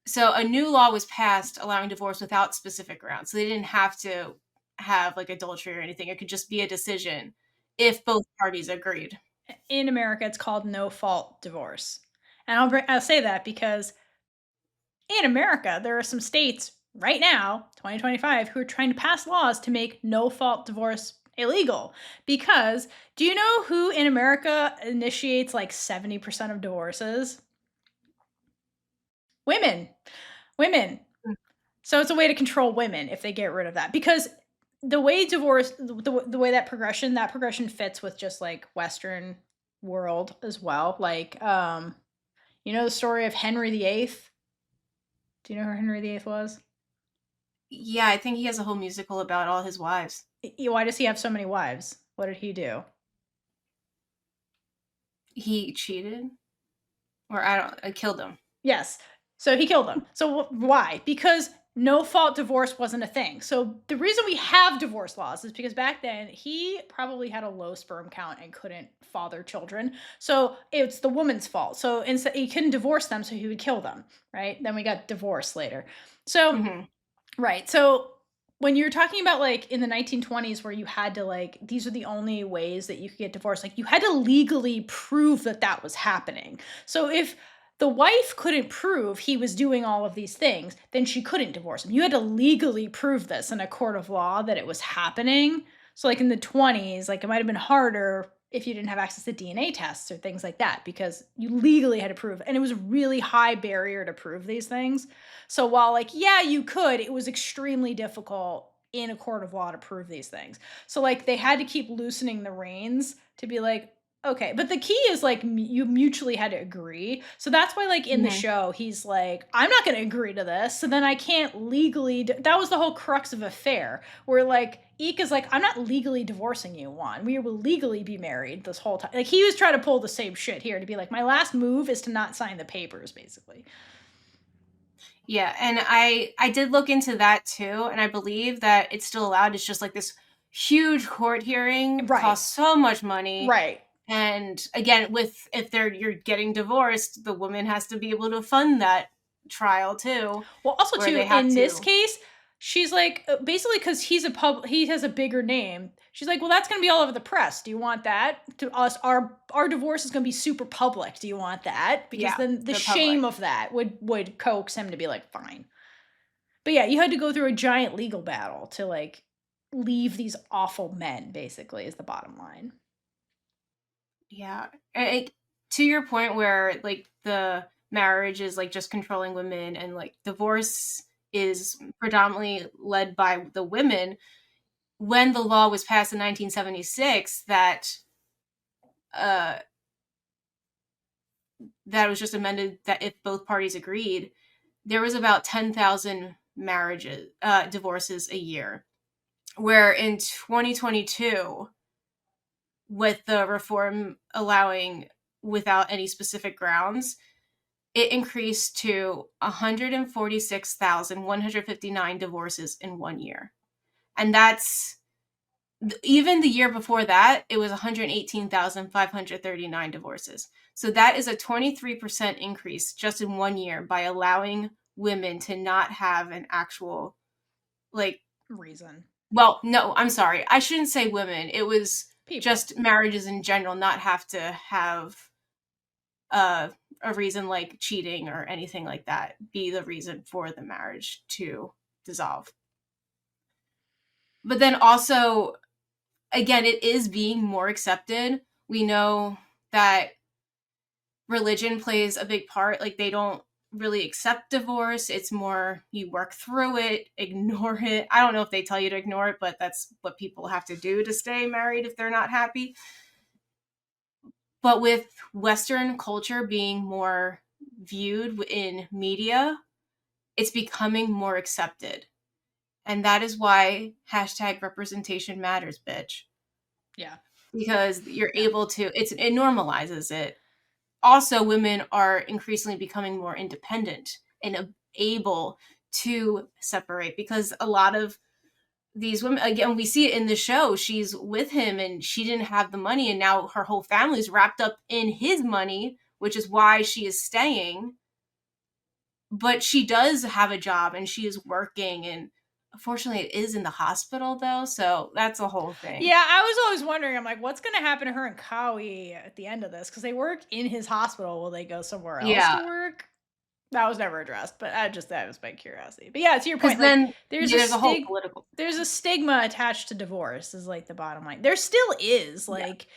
So a new law was passed allowing divorce without specific grounds. So they didn't have to have, like, adultery or anything. It could just be a decision if both parties agreed. In America, it's called no-fault divorce. And I'll say that because in America, there are some states right now, 2025, who are trying to pass laws to make no-fault divorce illegal. Because do you know who in America initiates, like, 70% of divorces? Women. Women. Mm. So it's a way to control women if they get rid of that. Because the way divorce the way that progression fits with just, like, Western world as well. Like, you know the story of Henry VIII? Do you know who Henry VIII was? Yeah, I think he has a whole musical about all his wives. Why does he have so many wives? What did he do? He cheated, or I killed him. Yes. So he killed them. So why? Because no fault divorce wasn't a thing. So the reason we have divorce laws is because back then he probably had a low sperm count and couldn't father children. So it's the woman's fault. So instead he couldn't divorce them, so he would kill them, right? Then we got divorce later. So Mhm. right. So when you're talking about, like, in the 1920s where you had to, like, these are the only ways that you could get divorced, like, you had to legally prove that that was happening. So if the wife couldn't prove he was doing all of these things, then she couldn't divorce him. You had to legally prove this in a court of law that it was happening. So, like, in the 20s, like, it might have been harder if you didn't have access to DNA tests or things like that, because you legally had to prove, and it was a really high barrier to prove these things. So while like, yeah, you could, it was extremely difficult in a court of law to prove these things. So like they had to keep loosening the reins to be like, okay, but the key is like you mutually had to agree. So that's why like in the Mhm. show he's like, I'm not going to agree to this. So then I can't legally that was the whole crux of Affair, where like Eek is like, I'm not legally divorcing you, Juan. We will legally be married this whole time. Like he was trying to pull the same shit here to be like, my last move is to not sign the papers, basically. Yeah, and I did look into that too, and I believe that it's still allowed. It's just like this huge court hearing Right. costs so much money. Right. And again, with if they're you're getting divorced, the woman has to be able to fund that trial too, Well, also where too, they have in this to. case, she's like basically because he has a bigger name. She's like, well, that's gonna be all over the press. Do you want that? To us, our divorce is gonna be super public. Do you want that? Because Yeah, then the the public. shame of that would coax him to be like, fine. But yeah, you had to go through a giant legal battle to like leave these awful men. Basically, is the bottom line. Yeah. To your point where like the marriage is like just controlling women and like divorce is predominantly led by the women, when the law was passed in 1976 uh that was just amended that if both parties agreed, there was about 10,000 marriages divorces a year. Where in 2022, with the reform allowing without any specific grounds, it increased to 146,159 divorces in 1 year. And that's even the year before that, it was 118,539 divorces. So that is a 23% increase just in 1 year by allowing women to not have an actual, like, Reason. well, no, I'm sorry. I shouldn't say women. It was People. just marriages in general not have to have uh, a reason like cheating or anything like that be the reason for the marriage to dissolve. But then also, again, it is being more accepted. We know that religion plays a big part. Like, they don't really accept divorce. It's more you work through it, ignore it. I don't know if they tell you to ignore it, but that's what people have to do to stay married if they're not happy. But with Western culture being more viewed in media, it's becoming more accepted. And that is why hashtag representation matters, bitch. Yeah. Because you're Yeah. able to, it normalizes it. Also, women are increasingly becoming more independent and able to separate because a lot of these women, again, we see it in the show, she's with him and she didn't have the money and now her whole family's wrapped up in his money, which is why she is staying. But she does have a job and she is working, and unfortunately it is in the hospital though, so that's a whole thing. Yeah, I was always wondering, I'm like, what's gonna happen to her and Kawi at the end of this? Because they work in his hospital. Will they go somewhere else Yeah, to work? That was never addressed, but that was my curiosity. But yeah, to your because point, like then yeah, there's a whole political. there's a stigma attached to divorce is like the bottom line. There still is, Yeah, like,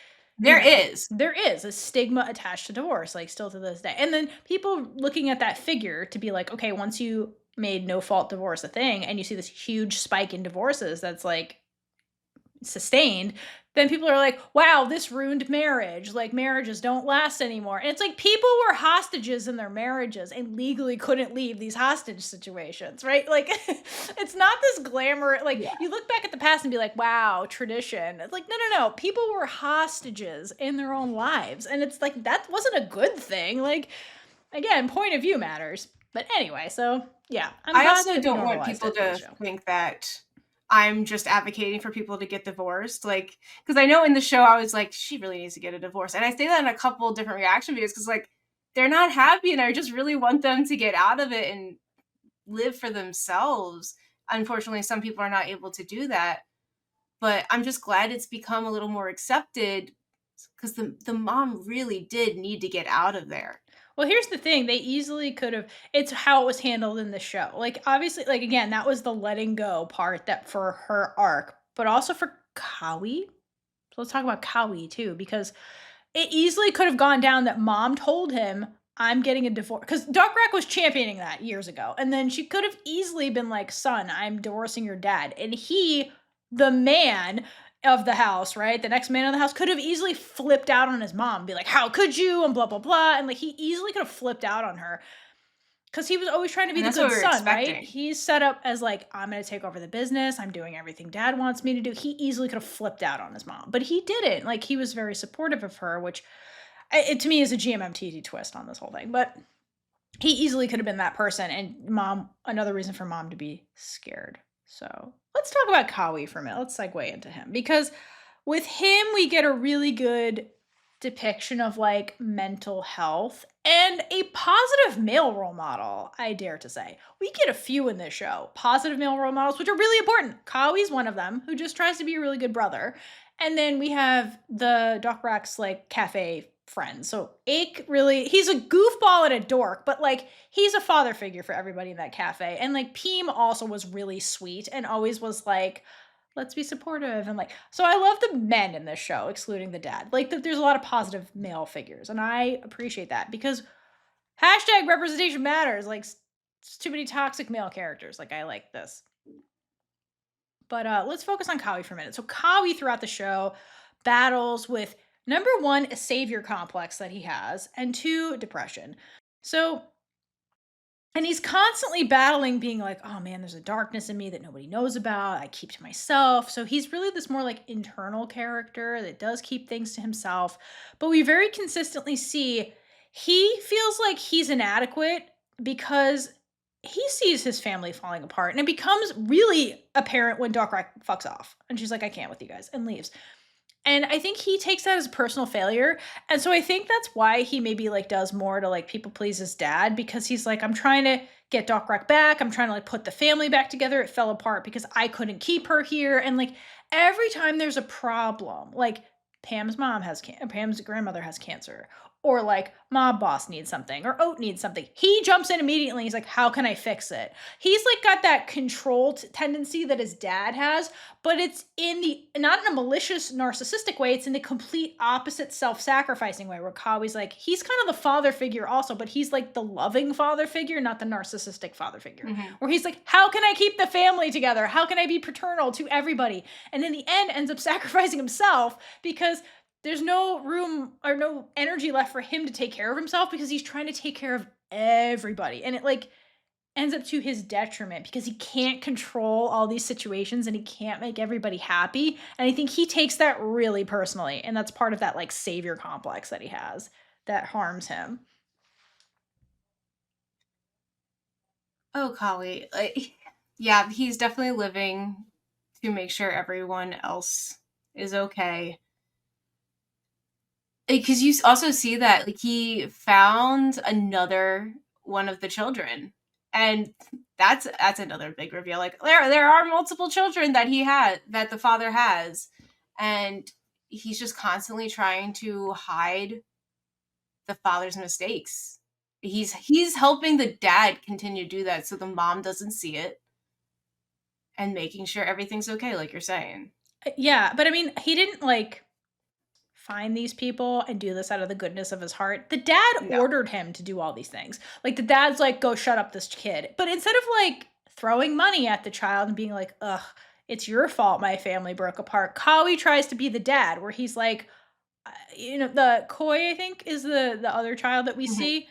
you there know, is. there is a stigma attached to divorce, like still to this day. And then people looking at that figure to be like, okay, once you made no fault divorce a thing and you see this huge spike in divorces that's like sustained, then people are like, wow, this ruined marriage. Like, marriages don't last anymore. And it's like people were hostages in their marriages and legally couldn't leave these hostage situations, right? Like, it's not this glamour. Like, Yeah. you look back at the past and be like, wow, tradition. It's like, no, no, no. People were hostages in their own lives. And it's like, that wasn't a good thing. Like, again, point of view matters. But anyway, so yeah, I'm I glad also that we don't want normalized people it for the to show. think that I'm just advocating for people to get divorced, like, because I know in the show I was like, "She really needs to get a divorce," and I say that in a couple different reaction videos because, like, they're not happy and I just really want them to get out of it and live for themselves. Unfortunately, some people are not able to do that, but I'm just glad it's become a little more accepted because the mom really did need to get out of there. Well, here's the thing, they easily could have it's how it was handled in the show. Like, obviously, like, again, that was the letting go part that for her arc, but also for Kawi. So let's talk about Kawi too, because it easily could have gone down that mom told him, "I'm getting a divorce," because Dokrak was championing that years ago, and then she could have easily been like, "Son, I'm divorcing your dad," and he, the man of the house, right, the next man of the house, could have easily flipped out on his mom, be like, "How could you?" and blah blah blah, and like he easily could have flipped out on her, because he was always trying to be And the that's what good we were son, right? expecting. He's set up as like, I'm going to take over the business. I'm doing everything dad wants me to do. He easily could have flipped out on his mom, but he didn't. Like, he was very supportive of her, which it, to me is a GMMTV twist on this whole thing. But he easily could have been that person. And mom, another reason for mom to be scared. So let's talk about Kawi for a minute. Let's segue into him, because with him, we get a really good depiction of like mental health and a positive male role model, I dare to say. We get a few in this show, positive male role models, which are really important. Kawi's one of them, who just tries to be a really good brother. And then we have the Dokrak's like cafe friend. So Ake really, he's a goofball and a dork, but like he's a father figure for everybody in that cafe. And like Pam also was really sweet and always was like, let's be supportive, and like, so I love the men in this show excluding the dad. Like there's a lot of positive male figures, and I appreciate that, because hashtag representation matters. Like too many toxic male characters. Like I like this. But let's focus on Kawi for a minute. So Kawi throughout the show battles with, number one, a savior complex that he has, and two, depression. So, and he's constantly battling being like, oh man, there's a darkness in me that nobody knows about. I keep to myself. So he's really this more like internal character that does keep things to himself. But we very consistently see he feels like he's inadequate because he sees his family falling apart. And it becomes really apparent when Dokrak fucks off. And she's like, I can't with you guys, and leaves. And I think he takes that as a personal failure. And so I think that's why he maybe like does more to like people please his dad, because he's like, I'm trying to get Dokrak back. I'm trying to like put the family back together. It fell apart because I couldn't keep her here. And like every time there's a problem, like Pam's grandmother has cancer, or like mob boss needs something, or Oat needs something, he jumps in immediately. He's like, how can I fix it? He's like got that control tendency that his dad has, but it's in the, not in a malicious narcissistic way, it's in the complete opposite self-sacrificing way, where Kawi's like, he's kind of the father figure also, but he's like the loving father figure, not the narcissistic father figure, Mhm. where he's like, how can I keep the family together, how can I be paternal to everybody, and in the end ends up sacrificing himself because there's no room or no energy left for him to take care of himself, because he's trying to take care of everybody, and it like ends up to his detriment because he can't control all these situations and he can't make everybody happy. And I think he takes that really personally. And that's part of that like savior complex that he has that harms him. Oh, Kali, like, yeah, he's definitely living to make sure everyone else is okay. Because you also see that like he found another one of the children, and that's another big reveal. Like there are multiple children that he had, that the father has, and he's just constantly trying to hide the father's mistakes. He's helping the dad continue to do that so the mom doesn't see it, and making sure everything's okay, like you're saying. Yeah. But I mean, he didn't like find these people and do this out of the goodness of his heart. The dad No. ordered him to do all these things. Like the dad's like, go shut up this kid. But instead of like throwing money at the child and being like, ugh, it's your fault my family broke apart, Kawi tries to be the dad, where he's like, the Koi, I think, is the other child that we Mhm. see,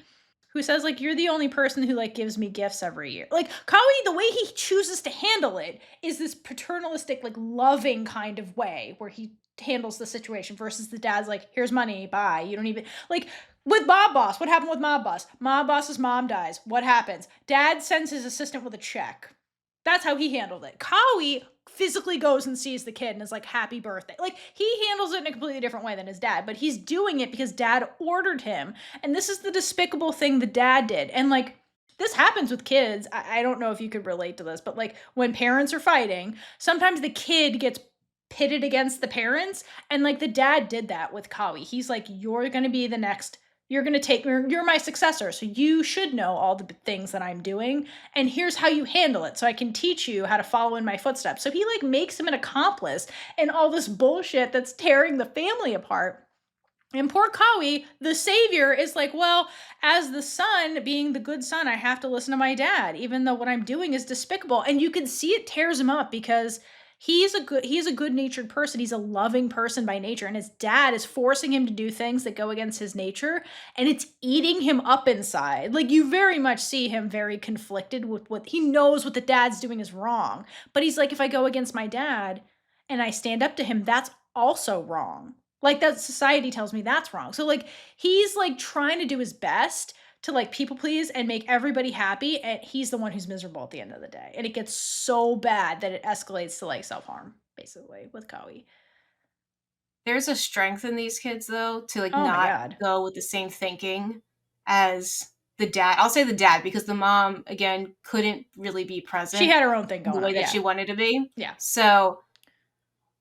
who says like, you're the only person who like gives me gifts every year. Like Kawi, the way he chooses to handle it is this paternalistic, like loving kind of way where he handles the situation, versus the dad's like, here's money, bye. You don't even like, with Mob Boss. What happened with Mob Boss? Mob Boss's mom dies. What happens? Dad sends his assistant with a check. That's how he handled it. Kawi physically goes and sees the kid and is like, happy birthday. Like he handles it in a completely different way than his dad, but he's doing it because dad ordered him. And this is the despicable thing the dad did. And like, this happens with kids. I don't know if you could relate to this, but like when parents are fighting, sometimes the kid gets pitted against the parents. And like the dad did that with Kawi. He's like, you're going to be the next you're my successor, so you should know all the things that I'm doing, and here's how you handle it so I can teach you how to follow in my footsteps. So he like makes him an accomplice in all this bullshit that's tearing the family apart. And poor Kawi, the savior, is like, well, as the son, being the good son, I have to listen to my dad, even though what I'm doing is despicable. And you can see it tears him up because he's a good-natured person. He's a loving person by nature. And his dad is forcing him to do things that go against his nature. And it's eating him up inside. Like, you very much see him very conflicted with what he knows what the dad's doing is wrong. But he's like, if I go against my dad and I stand up to him, that's also wrong. Like, that society tells me that's wrong. So, like, he's, like, trying to do his best to, like, people please and make everybody happy, and he's the one who's miserable at the end of the day. And it gets so bad that it escalates to, like, self-harm, basically, with Kawi. There's a strength in these kids, though, to, like, Oh my not god. go with the same thinking as the dad. I'll say the dad, because the mom, again, couldn't really be She present had her own thing the going way on, that yeah. she wanted to be. Yeah. So,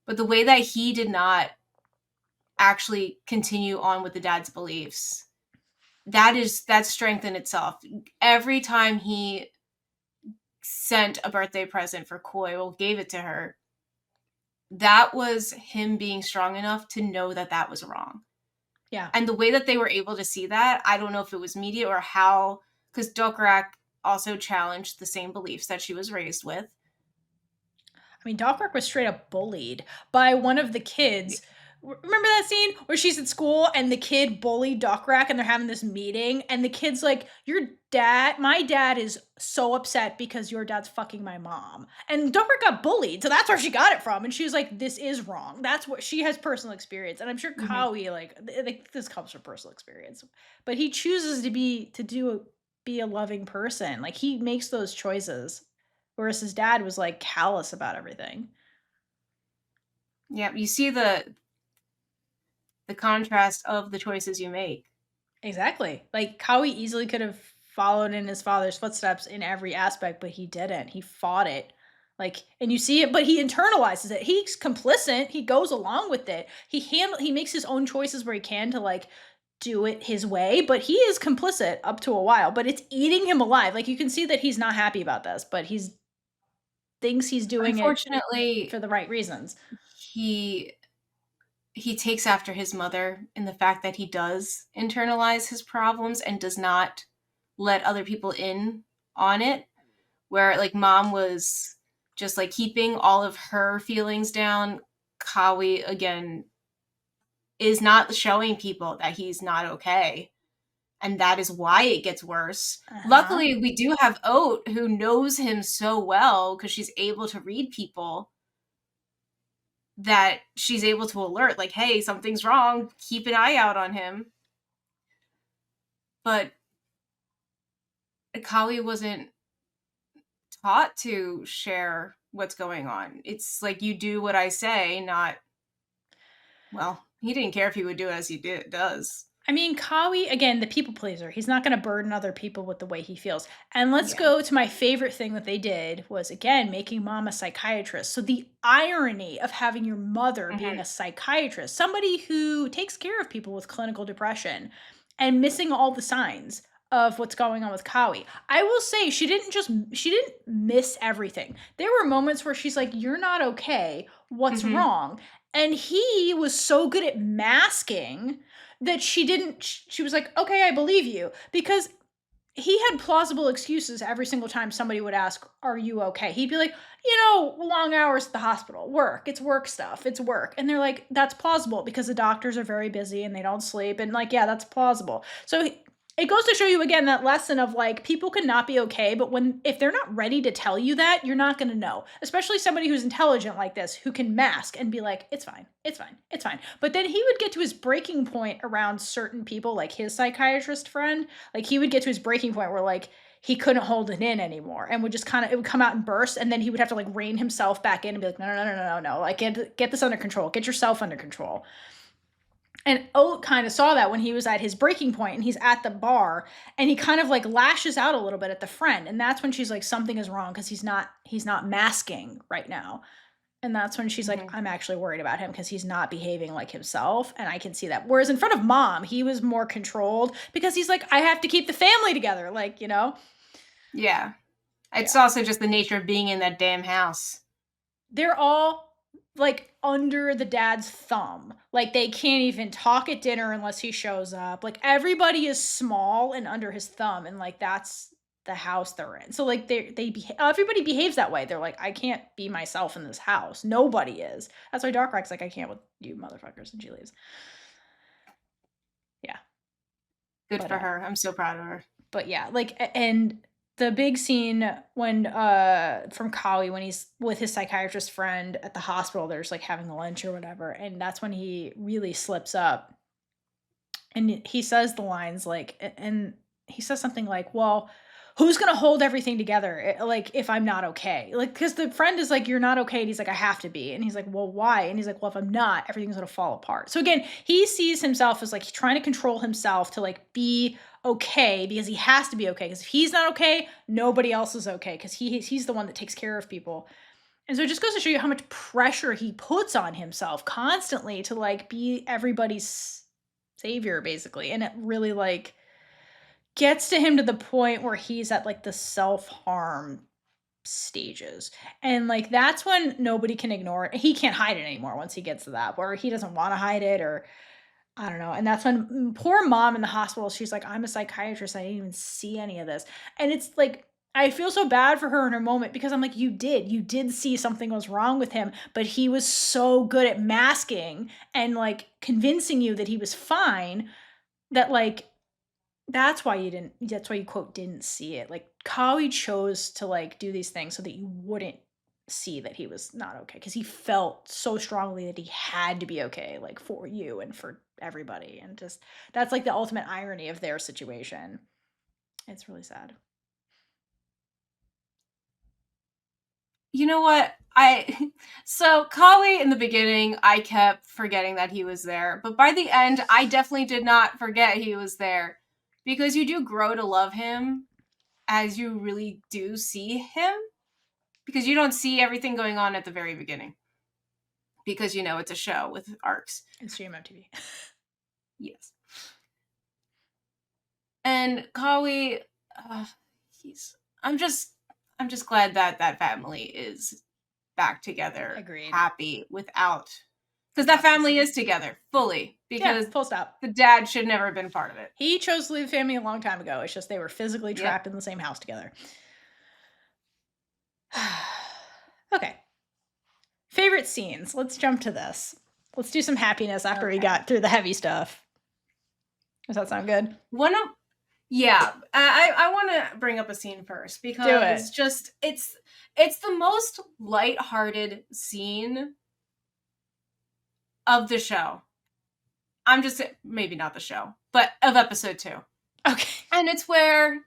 but the way that he did not actually continue on with the dad's beliefs, that's strength in itself. Every time he sent a birthday present for Koi, well, gave it to her, that was him being strong enough to know that that was wrong. Yeah. And the way that they were able to see that, I don't know if it was media or how, because Dokrak also challenged the same beliefs that she was raised with. I mean, Dokrak was straight up bullied by one of the kids. Remember that scene where she's at school and the kid bullied Dokrak and they're having this meeting and the kid's like, my dad is so upset because your dad's fucking my mom. And Dokrak got bullied, so that's where she got it from. And she was like, this is wrong. That's what she has personal experience. And I'm sure Kawi, like this comes from personal experience. But he chooses to be a loving person. Like, he makes those choices. Whereas his dad was like callous about everything. Yeah, you see the contrast of the choices you make. Exactly. Like, Kawi easily could have followed in his father's footsteps in every aspect, but he didn't. He fought it. Like, and you see it, but he internalizes it. He's complicit. He goes along with it. He makes his own choices where he can to like do it his way, but he is complicit up to a while. But it's eating him alive. Like, you can see that he's not happy about this, but he's thinks he's doing it Unfortunately, for the right reasons. he takes after his mother in the fact that he does internalize his problems and does not let other people in on it, where like mom was just like keeping all of her feelings down. Kawi, again, is not showing people that he's not okay, and that is why it gets worse. Luckily, we do have Oat, who knows him so well because she's able to read people, that she's able to alert, like, hey, something's wrong, keep an eye out on him. But Kawi wasn't taught to share what's going on. It's like, you do what I say, not, well, he didn't care if he would do as he does. I mean, Kawi, again, the people pleaser. He's not going to burden other people with the way he feels. And let's go to my favorite thing that they did was, again, making mom a psychiatrist. So the irony of having your mother being a psychiatrist, somebody who takes care of people with clinical depression, and missing all the signs of what's going on with Kawi. I will say she didn't miss everything. There were moments where she's like, you're not okay. What's wrong? And he was so good at masking that she was like, okay, I believe you. Because he had plausible excuses every single time somebody would ask, are you okay? He'd be like, long hours at the hospital, work, it's work stuff, it's work. And they're like, that's plausible because the doctors are very busy and they don't sleep. And like, yeah, that's plausible. So it goes to show you again that lesson of like, people can not be okay, but if they're not ready to tell you that, you're not going to know. Especially somebody who's intelligent like this, who can mask and be like, it's fine, it's fine, it's fine. But then he would get to his breaking point around certain people, like his psychiatrist friend. Like, he would get to his breaking point where like he couldn't hold it in anymore and would just it would come out and burst, and then he would have to like rein himself back in and be like, no, like get this under control, get yourself under control. And Oat kind of saw that when he was at his breaking point and he's at the bar and he kind of like lashes out a little bit at the friend. And that's when she's like, something is wrong because he's not masking right now. And that's when she's like, Mhm. "I'm actually worried about him because he's not behaving like himself, and I can see that." Whereas in front of mom, he was more controlled because he's like, "I have to keep the family together," like, you know? Yeah. It's Yeah. also just the nature of being in that damn house. They're all, like, under the dad's thumb. Like, they can't even talk at dinner unless he shows up. Like, everybody is small and under his thumb, and, like, that's the house they're in. So, like, everybody behaves that way. They're like, "I can't be myself in this house." Nobody is. That's why Dokrak's like, "I can't with you motherfuckers," and she leaves. Yeah. Good But, for her. I'm so proud of her. yeah, like, and the big scene when, from Kawi when he's with his psychiatrist friend at the hospital, there's like having lunch or whatever, and that's when he really slips up. And he says the lines like, and he says something like, "Well, who's gonna hold everything together, like, if I'm not okay?" Like, because the friend is like, "You're not okay," and he's like, "I have to be," and he's like, "Well, why?" And he's like, "Well, if I'm not, everything's gonna fall apart." So again, he sees himself as like trying to control himself to like be okay because he has to be okay. Because if he's not okay, nobody else is okay. Because he's the one that takes care of people. And so it just goes to show you how much pressure he puts on himself constantly to like be everybody's savior, basically. And it really like gets to him to the point where he's at like the self-harm stages. And like that's when nobody can ignore it. He can't hide it anymore once he gets to that, where he doesn't want to hide it, or I don't know. And that's when poor mom in the hospital, she's like, "I'm a psychiatrist. I didn't even see any of this." And it's like, I feel so bad for her in her moment because I'm like, you did see something was wrong with him, but he was so good at masking and like convincing you that he was fine, that like that's why you quote didn't see it. Like Kawi chose to like do these things so that you wouldn't see that he was not okay, because he felt so strongly that he had to be okay, like for you and for everybody. And just that's like the ultimate irony of their situation. It's really sad. You know what? I so Kawi in the beginning, I kept forgetting that he was there, but by the end, I definitely did not forget he was there because you do grow to love him as you really do see him because you don't see everything going on at the very beginning because you know it's a show with arcs. It's GMMTV. Yes. And Kawi, uh, he's I'm just glad that that family is back together, Agreed. happy without The because that family toxicity. is together fully Yeah, because full stop. the dad should never have been part of it. He chose to leave the family a long time ago. It's just they were physically Yep. trapped in the same house together. Okay. Favorite scenes. Let's jump to this. Let's do some happiness after we Okay. got through the heavy stuff. Does that sound good? One of yeah, I want to bring up a scene first Do it. because just it's the most lighthearted scene of the show. I'm just maybe not the show, but of episode 2. Okay. And it's where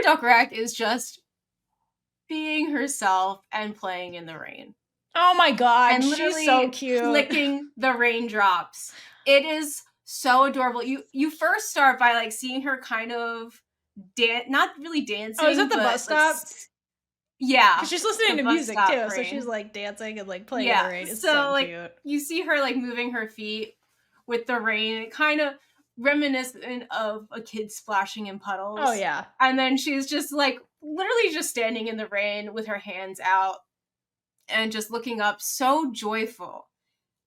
Dokrak is just being herself and playing in the rain Oh my god, and she's so literally cute. flicking the raindrops. It is so adorable. You first start by like seeing her kind of not really Oh, is dancing, that the but bus like stop? yeah, Because she's the listening to bus music stop too, so she's rain. like dancing and like playing in the Yeah, rain. It's so so like cute. you see her like moving her feet with the rain, it kind of reminiscent of a kid splashing in Oh puddles. yeah. And then she's just like literally just standing in the rain with her hands out and just looking up, so joyful.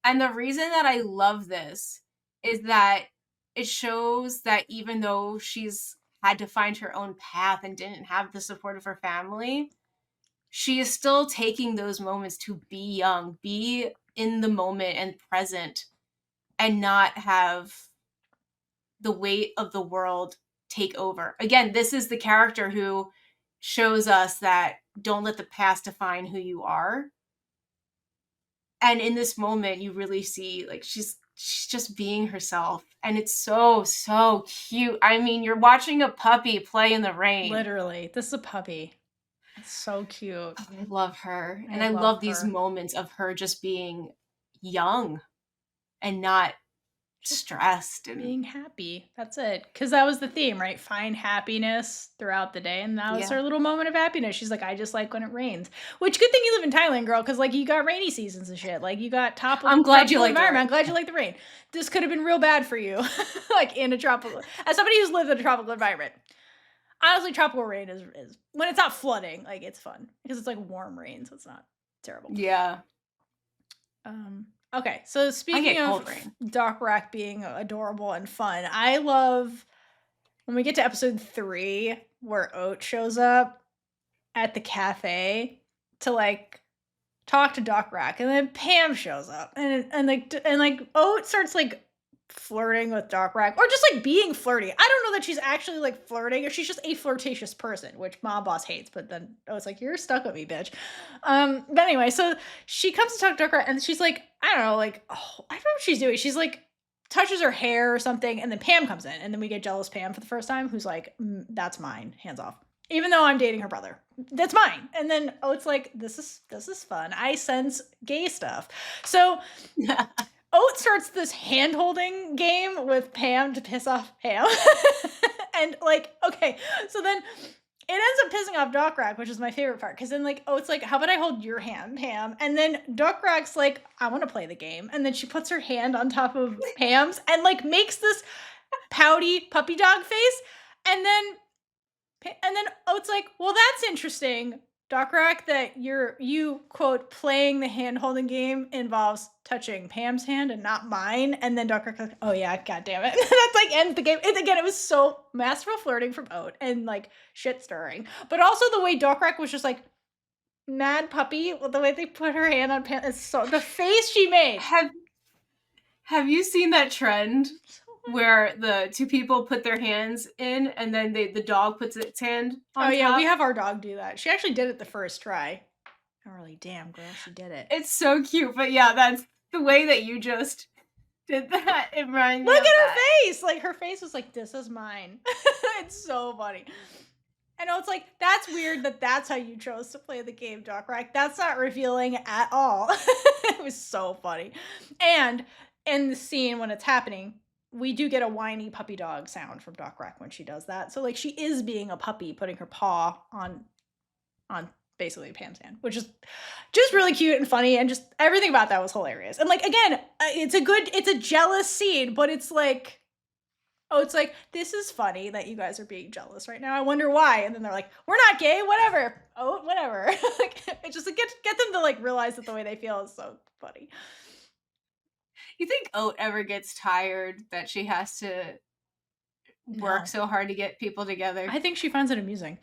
And the reason that I love this is that it shows that even though she's had to find her own path and didn't have the support of her family, she is still taking those moments to be young, be in the moment and present, and not have the weight of the world take over. Again, this is the character who shows us that don't let the past define who you are. And in this moment, you really see like she's just being herself, and it's so cute. I mean, you're watching a puppy play in the rain. Literally. This is a puppy. It's so cute. I love her. I And I love love these her. moments of her just being young and not stressed and being happy. That's it. Because that was the theme, right? Find happiness throughout the day. And that was yeah. her little moment of happiness. She's like, I just like when it rains. Which good thing you live in Thailand, girl, because like you got rainy seasons and shit. Like you got I'm glad you tropical like the environment. rain. I'm glad you like the rain. This could have been real bad for you. Like in a tropical, as somebody who's lived in a tropical environment. Honestly, tropical rain is when it's not flooding, like it's fun because it's like warm rain, so it's not terrible. Yeah. Okay, so I speaking get of cold rain. Dokrak being adorable and fun, I love when we get to episode 3 where Oat shows up at the cafe to like talk to Dokrak, and then Pam shows up, and like Oat starts like flirting with Dokrak, or just like being flirty. I don't know that she's actually like flirting, or she's just a flirtatious person, which Mom Boss hates. But then Oat's like, "You're stuck with me, bitch." But anyway, so she comes to talk to Dokrak, and she's like, I don't know, like, oh, I don't know what she's doing. She's like touches her hair or something, and then Pam comes in, and then we get jealous Pam for the first time, who's like, "That's mine, hands off." Even though I'm dating her brother, that's mine. And then Oat's like, this is fun. I sense gay stuff. So Oat starts this hand holding game with Pam to piss off Pam. And like, okay, so then it ends up pissing off Dokrak, which is my favorite part. Because then like Oat's like, how about I hold your hand, Pam? And then Dokrak's like, I want to play the game. And then she puts her hand on top of Pam's and like makes this pouty puppy dog face. And then Oat's like, well, that's interesting, Dokrak, that you quote playing the hand holding game involves touching Pam's hand and not mine. And then Dokrak's like, oh yeah, god damn it. That's like ends the game. And again, it was so masterful flirting from Oat and like shit stirring. But also the way Dokrak was just like mad puppy, the way they put her hand on Pam, it's so the face she made. Have you seen that trend where the two people put their hands in and then the dog puts its hand on yeah, top? we have our dog do that. She actually did it the first try. Oh, really, damn girl, she did it. It's so cute, but yeah, that's the way that you just did that. It reminded me Look of at that. her face! Like her face was like, this is mine. It's so funny. I know it's like, that's weird that that's how you chose to play the game, Dokrak. That's not revealing at all. It was so funny. And in the scene when it's happening, we do get a whiny puppy dog sound from Dokrak when she does that. So like she is being a puppy, putting her paw on basically Pam's hand, which is just really cute and funny, and just everything about that was hilarious. And like again, it's a jealous scene, but it's like, oh, it's like, this is funny that you guys are being jealous right now. I wonder why. And then they're like, we're not gay, whatever. Oh, whatever. Like it just get them to like realize that the way they feel is so funny. You think Oat ever gets tired that she has to work so hard to get people together? I think she finds it amusing.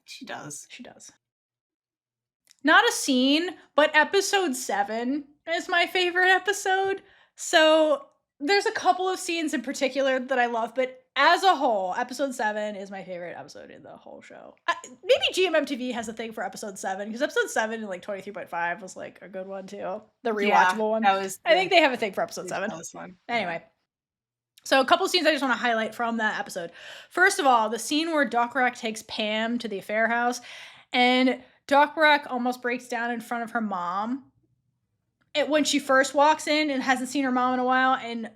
She does. She does. Not a scene, but episode 7 is my favorite episode. So there's a couple of scenes in particular that I love, but as a whole, episode 7 is my favorite episode in the whole show. Maybe GMMTV has a thing for episode 7, because episode 7 in like 23.5 was like a good one too. The rewatchable one. That was I think they have a thing for episode 7. One. Anyway. So a couple scenes I just want to highlight from that episode. First of all, the scene where Dokrak takes Pam to the affair house, and Dokrak almost breaks down in front of her mom when she first walks in and hasn't seen her mom in a while, and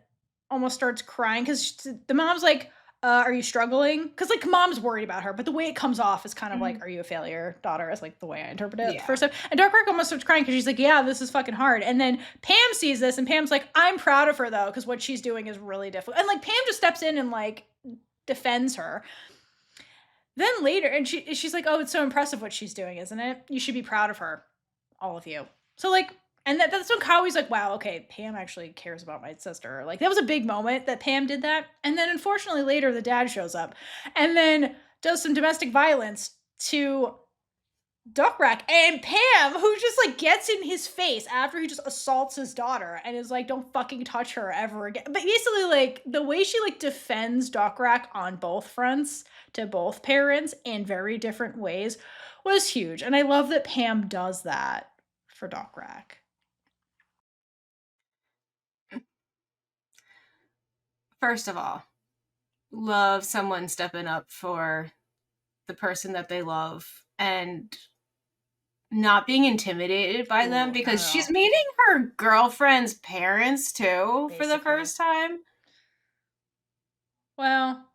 almost starts crying because the mom's like, are you struggling? Because like mom's worried about her, but the way it comes off is kind of like, are you a failure, daughter? Is like the way I interpret it the first time. And Dokrak almost starts crying because she's like, yeah, this is fucking hard. And then Pam sees this, and Pam's like, I'm proud of her though, because what she's doing is really difficult. And like Pam just steps in and like defends her. Then later, and she's like, oh, it's so impressive what she's doing, isn't it? You should be proud of her, all of you. So like, and that's when Kawi's like, wow, okay, Pam actually cares about my sister. Like, that was a big moment that Pam did that. And then unfortunately later the dad shows up and then does some domestic violence to Dokrak, and Pam, who just like gets in his face after he just assaults his daughter and is like, don't fucking touch her ever again. But basically like the way she like defends Dokrak on both fronts to both parents in very different ways was huge. And I love that Pam does that for Dokrak. First of all, love someone stepping up for the person that they love and not being intimidated by them, because she's meeting her girlfriend's parents too for the Basically. first time. Well,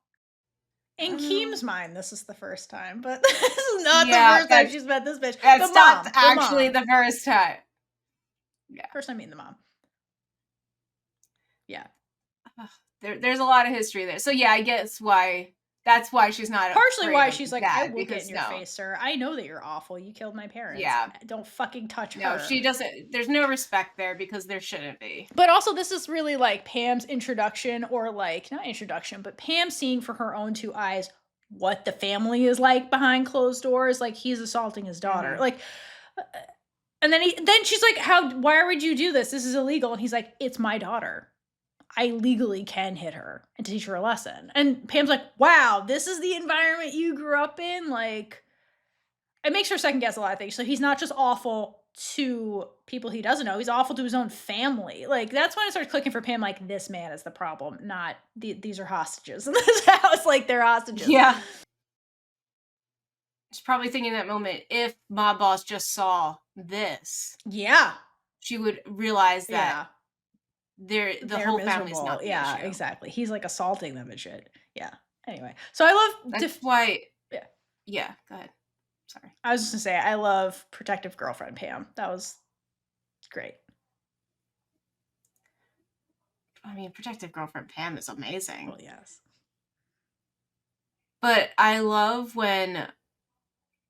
in Keem's mind, this is the first time, but this is not the Yeah, first time she's met this bitch. that's not The actually mom. the first time. Yeah. First time meeting the mom. Yeah. There's a lot of history there. So yeah, I guess that's why she's not Partially afraid why of she's the like, I dad, will get because in your face, sir. I know that you're awful. You killed my parents. Yeah. Don't fucking touch No, her. she doesn't. There's no respect there because there shouldn't be. But also, this is really like Pam's introduction, or like, not introduction, but Pam seeing for her own two eyes what the family is like behind closed doors. Like, he's assaulting his daughter. Mhm. Like, and then she's like, why would you do this? This is illegal. And he's like, it's my daughter. I legally can hit her and teach her a lesson. And Pam's like, wow, this is the environment you grew up in? Like, it makes her second guess a lot of things. So he's not just awful to people he doesn't know, he's awful to his own family. Like, that's when it starts clicking for Pam, like, this man is the problem, not these are hostages in this house. Like, they're hostages. Yeah. She's probably thinking in that moment, if Mob Boss just saw this, yeah, she would realize that they're whole family's miserable. not the Yeah, issue. exactly. He's like assaulting them and shit. Yeah. Anyway, so I love. That's why. Yeah. Yeah. Go ahead. Sorry. I was just gonna say I love protective girlfriend Pam. That was great. I mean, protective girlfriend Pam is amazing. Well, yes. But I love when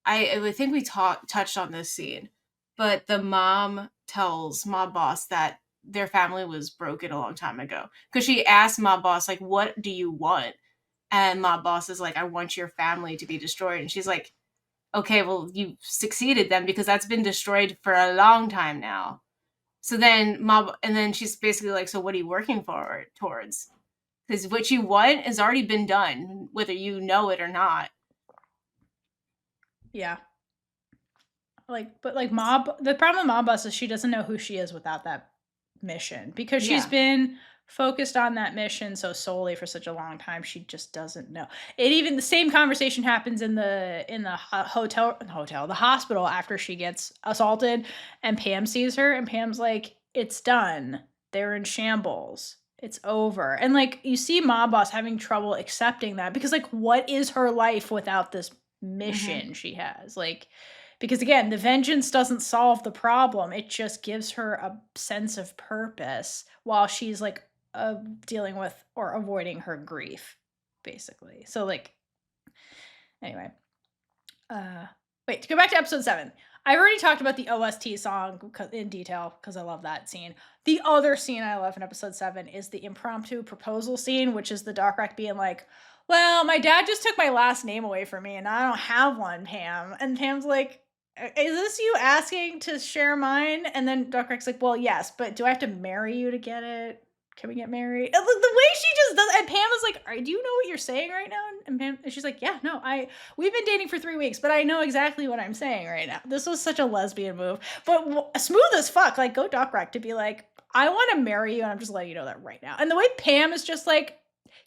I think we touched on this scene, but the mom tells Mob Boss that their family was broken a long time ago, because she asked Mob Boss, like, what do you want? And Mob Boss is like, I want your family to be destroyed. And she's like, okay, well, you succeeded then, because that's been destroyed for a long time now. So then she's basically like, so what are you working forward towards? Because what you want has already been done, whether you know it or not. Yeah. Like, but like the problem with Mob Boss is she doesn't know who she is without that mission, because she's been focused on that mission so solely for such a long time. She just doesn't know it. Even the same conversation happens in the the hospital after she gets assaulted, and Pam sees her, and Pam's like, it's done, they're in shambles, it's over. And like, you see Mob Boss having trouble accepting that, because like, what is her life without this mission she has? Like, because again, the vengeance doesn't solve the problem. It just gives her a sense of purpose while she's like dealing with or avoiding her grief, basically. So like, anyway, wait, to go back to episode 7. I've already talked about the OST song in detail because I love that scene. The other scene I love in episode 7 is the impromptu proposal scene, which is the Dokrak being like, well, my dad just took my last name away from me and I don't have one, Pam. And Pam's like, is this you asking to share mine? And then Dokrak's like, well, yes, but do I have to marry you to get it? Can we get married? And the way she just does, and Pam is like, do you know what you're saying right now? And she's like, yeah, no, we've been dating for 3 weeks, but I know exactly what I'm saying right now. This was such a lesbian move, but smooth as fuck. Like, go Dokrak to be like, I want to marry you, and I'm just letting you know that right now. And the way Pam is just like,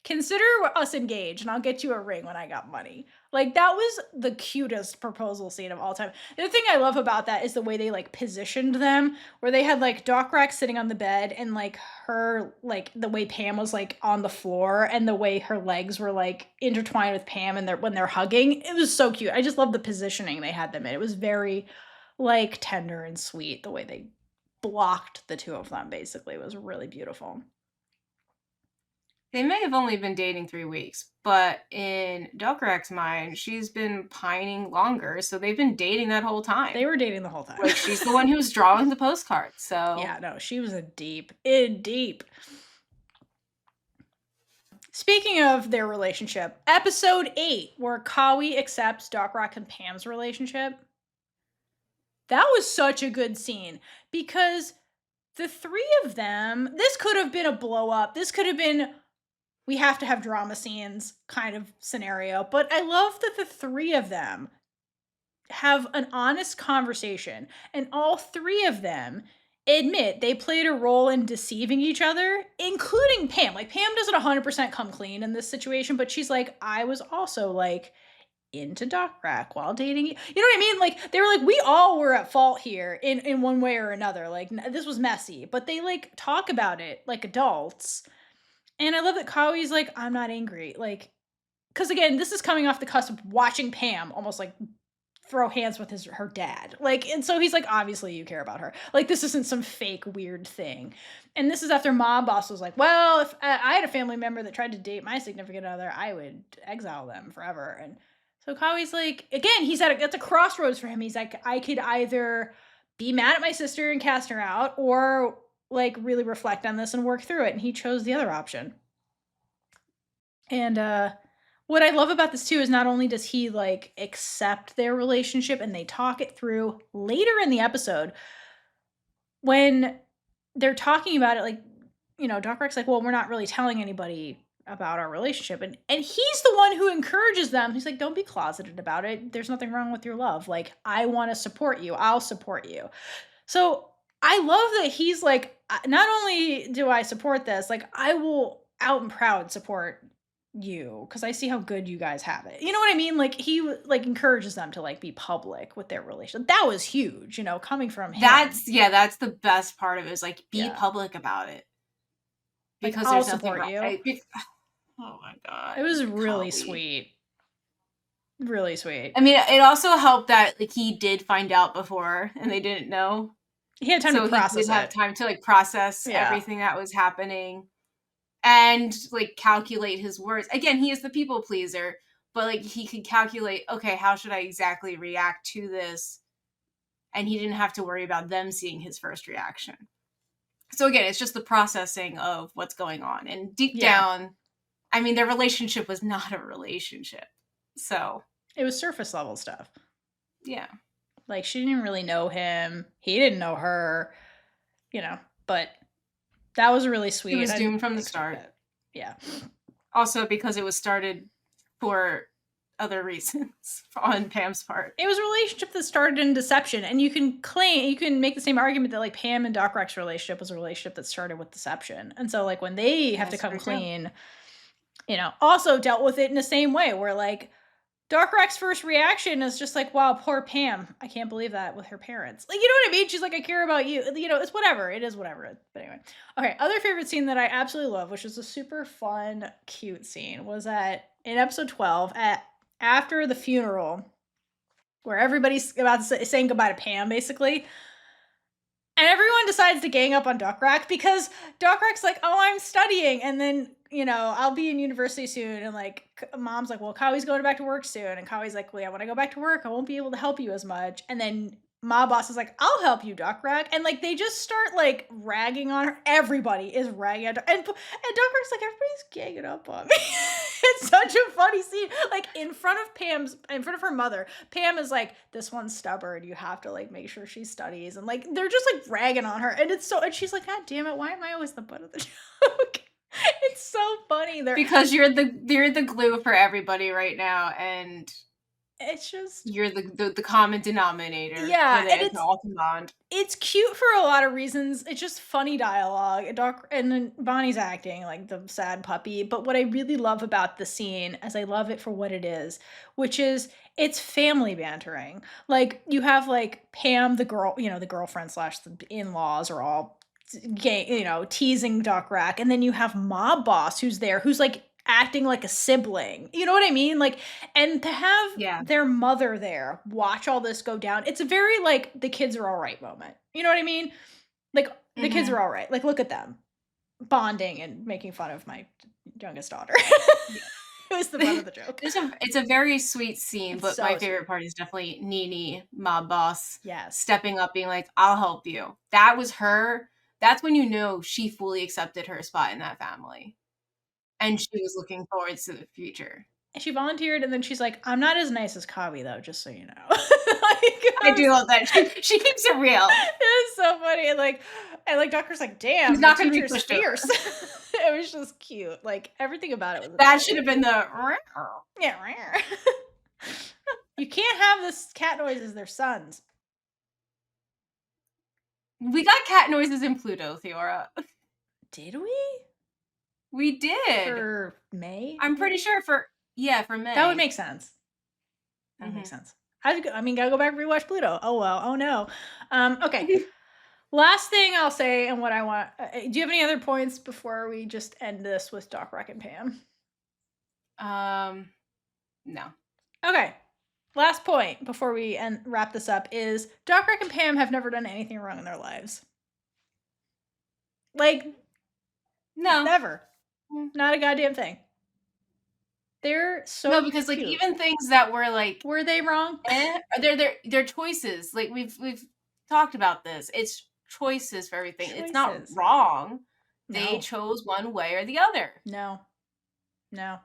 consider us engaged and I'll get you a ring when I got money. Like, that was the cutest proposal scene of all time. The other thing I love about that is the way they like positioned them, where they had like Dokrak sitting on the bed and like her, like the way Pam was like on the floor and the way her legs were like intertwined with Pam and when they're hugging. It was so cute. I just love the positioning they had them in. It was very like tender and sweet. The way they blocked the two of them basically was really beautiful. They may have only been dating 3 weeks, but in Dokrak's mind, she's been pining longer, so they've been dating that whole time. They were dating the whole time. Like, she's the one who was drawing the postcards, so... Yeah, no, she was in deep. Speaking of their relationship, episode 8, where Kawi accepts Dokrak and Pam's relationship. That was such a good scene, because the three of them, this could have been a blow up. This could have been, we have to have drama scenes kind of scenario. But I love that the three of them have an honest conversation, and all three of them admit they played a role in deceiving each other, including Pam. Like, Pam doesn't 100% come clean in this situation, but she's like, I was also like into Dokrak while dating you. You know what I mean? Like, they were like, we all were at fault here in one way or another. Like, this was messy, but they like talk about it like adults. And I love that Kawi's like, I'm not angry. Like, because again, this is coming off the cusp of watching Pam almost like throw hands with her dad. Like, and so he's like, obviously you care about her. Like, this isn't some fake weird thing. And this is after Mob Boss was like, well, if I had a family member that tried to date my significant other, I would exile them forever. And so Kawi's like, again, that's a crossroads for him. He's like, I could either be mad at my sister and cast her out, or like really reflect on this and work through it. And he chose the other option. And what I love about this too is not only does he like accept their relationship and they talk it through later in the episode when they're talking about it, like, you know, Dokrak's like, well, we're not really telling anybody about our relationship. And he's the one who encourages them. He's like, don't be closeted about it. There's nothing wrong with your love. Like, I want to support you. I'll support you. So I love that he's like, not only do I support this, like, I will out and proud support you because I see how good you guys have it. You know what I mean? Like, he like encourages them to like be public with their relationship. That was huge, you know, coming from him. That's the best part of it, is like, be Yeah. public about it. Like, Because I'll there's nothing support wrong. you. Oh my god. It was really Kawi. sweet. Really sweet. I mean, it also helped that like he did find out before and they didn't know. He had time to process he did have it. time to like process Yeah. everything that was happening and like calculate his words. Again, he is the people pleaser, but like he could calculate, okay, how should I exactly react to this? And he didn't have to worry about them seeing his first reaction. So again, it's just the processing of what's going on. And deep down, I mean, their relationship was not a relationship. So it was surface level stuff. Yeah. Like, she didn't really know him. He didn't know her, you know, but that was really sweet. It was doomed from the start. Yeah. Also because it was started for other reasons on Pam's part. It was a relationship that started in deception, and you can make the same argument that like Pam and Dokrak's relationship was a relationship that started with deception. And so like when they have to come clean, you know, also dealt with it in the same way where like Dokrak's first reaction is just like, wow, poor Pam. I can't believe that with her parents. Like, you know what I mean? She's like, I care about you. You know, it's whatever. It is whatever. But anyway. Okay, other favorite scene that I absolutely love, which is a super fun, cute scene, was in episode 12, after the funeral, where everybody's about to saying goodbye to Pam, basically. And everyone decides to gang up on Dokrak because Dokrak's like, oh, I'm studying. And then, you know, I'll be in university soon. And like, Mom's like, well, Kawi's going back to work soon. And Kawi's like, well, yeah, when I go back to work, I won't be able to help you as much. And then Ma Boss is like, I'll help you, Dokrak. And like, they just start like ragging on her. Everybody is ragging on her. And Dokrak's like, everybody's ganging up on me. It's such a funny scene. Like, in front of her mother, Pam is like, this one's stubborn. You have to like make sure she studies. And like, they're just like ragging on her. And and she's like, God damn it, why am I always the butt of the joke? It's so funny. Because you're the glue for everybody right now, and it's just you're the common denominator. Yeah, and it's all combined. It's cute for a lot of reasons. It's just funny dialogue. And then Bonnie's acting like the sad puppy. But what I really love about the scene, as I love it for what it is, which is it's family bantering. Like, you have like Pam, the girl, you know, the girlfriend / the in-laws are all you know, teasing Dokrak, and then you have Mob Boss who's there, who's like acting like a sibling. You know what I mean? Like, and to have their mother there watch all this go down, it's a very like the kids are all right moment. You know what I mean? Like, the kids are all right. Like, look at them bonding and making fun of my youngest daughter. It was the butt of the joke. It's a very sweet scene, but my favorite part is definitely Nini, Mob Boss, stepping up, being like, I'll help you. That was her. That's when you know she fully accepted her spot in that family. And she was looking forward to the future. And she volunteered, and then she's like, I'm not as nice as Kawi, though, just so you know. I do love that. She keeps it real. It was so funny. And like Dokrak's like, damn, he's not going to be fierce. It was just cute. Like, everything about it was that should have been the yeah. You can't have this cat noises. They're sons. We got cat noises in Pluto, Theora. Did we? We did. For May? I'm pretty sure for May. That would make sense. That makes Mhm. sense. I mean, gotta go back and rewatch Pluto. Oh, well. Oh, no. Okay. Last thing I'll say and what I want do you have any other points before we just end this with Dokrak and Pam? Um, no. Okay. Last point before we wrap this up is Dokrak and Pam have never done anything wrong in their lives. Like, No. never. Mm. Not a goddamn thing. They're No, so because, like, cute. even things that were, like, Were they wrong? they're choices. Like, we've talked about this. It's choices for everything. It's not Choices. wrong. They No. chose one way or the other. No. No.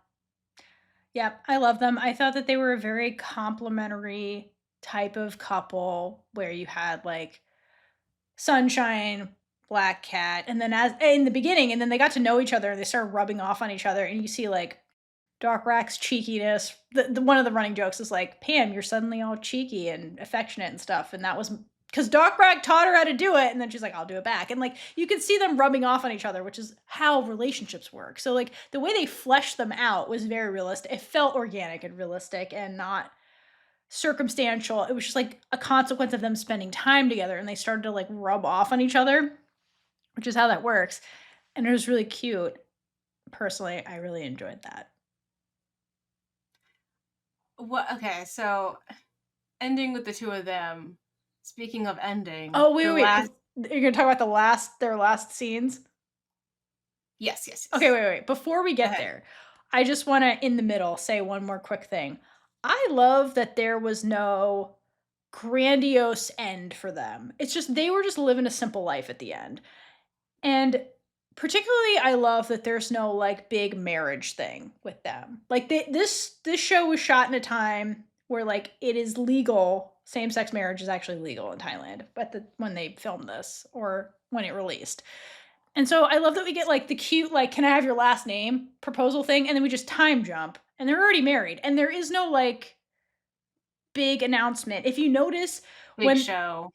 Yep, I love them. I thought that they were a very complimentary type of couple where you had like sunshine, black cat, and then as in the beginning, and then they got to know each other and they started rubbing off on each other, and you see like Dokrak's cheekiness. One of the running jokes is like, Pam, you're suddenly all cheeky and affectionate and stuff, and that was because Dokrak taught her how to do it, and then she's like, I'll do it back, and like you can see them rubbing off on each other, which is how relationships work. So like the way they fleshed them out was very realistic. It felt organic and realistic, and not circumstantial. It was just like a consequence of them spending time together, and they started to like rub off on each other, which is how that works, and it was really cute. Personally, I really enjoyed that. What okay, so ending with the two of them. Speaking of ending, Oh, wait, the wait, wait. last You're gonna talk about their last scenes? yes, yes, Okay, yes. wait. Before we Go get ahead. there, I just wanna, in the middle, say one more quick thing. I love that there was no grandiose end for them. It's just they were just living a simple life at the end. And particularly, I love that there's no like big marriage thing with them. Like this show was shot in a time where like it is legal. Same sex marriage is actually legal in Thailand, but when they filmed this or when it released. And so I love that we get like the cute like can I have your last name proposal thing, and then we just time jump and they're already married and there is no like big announcement. Big When show.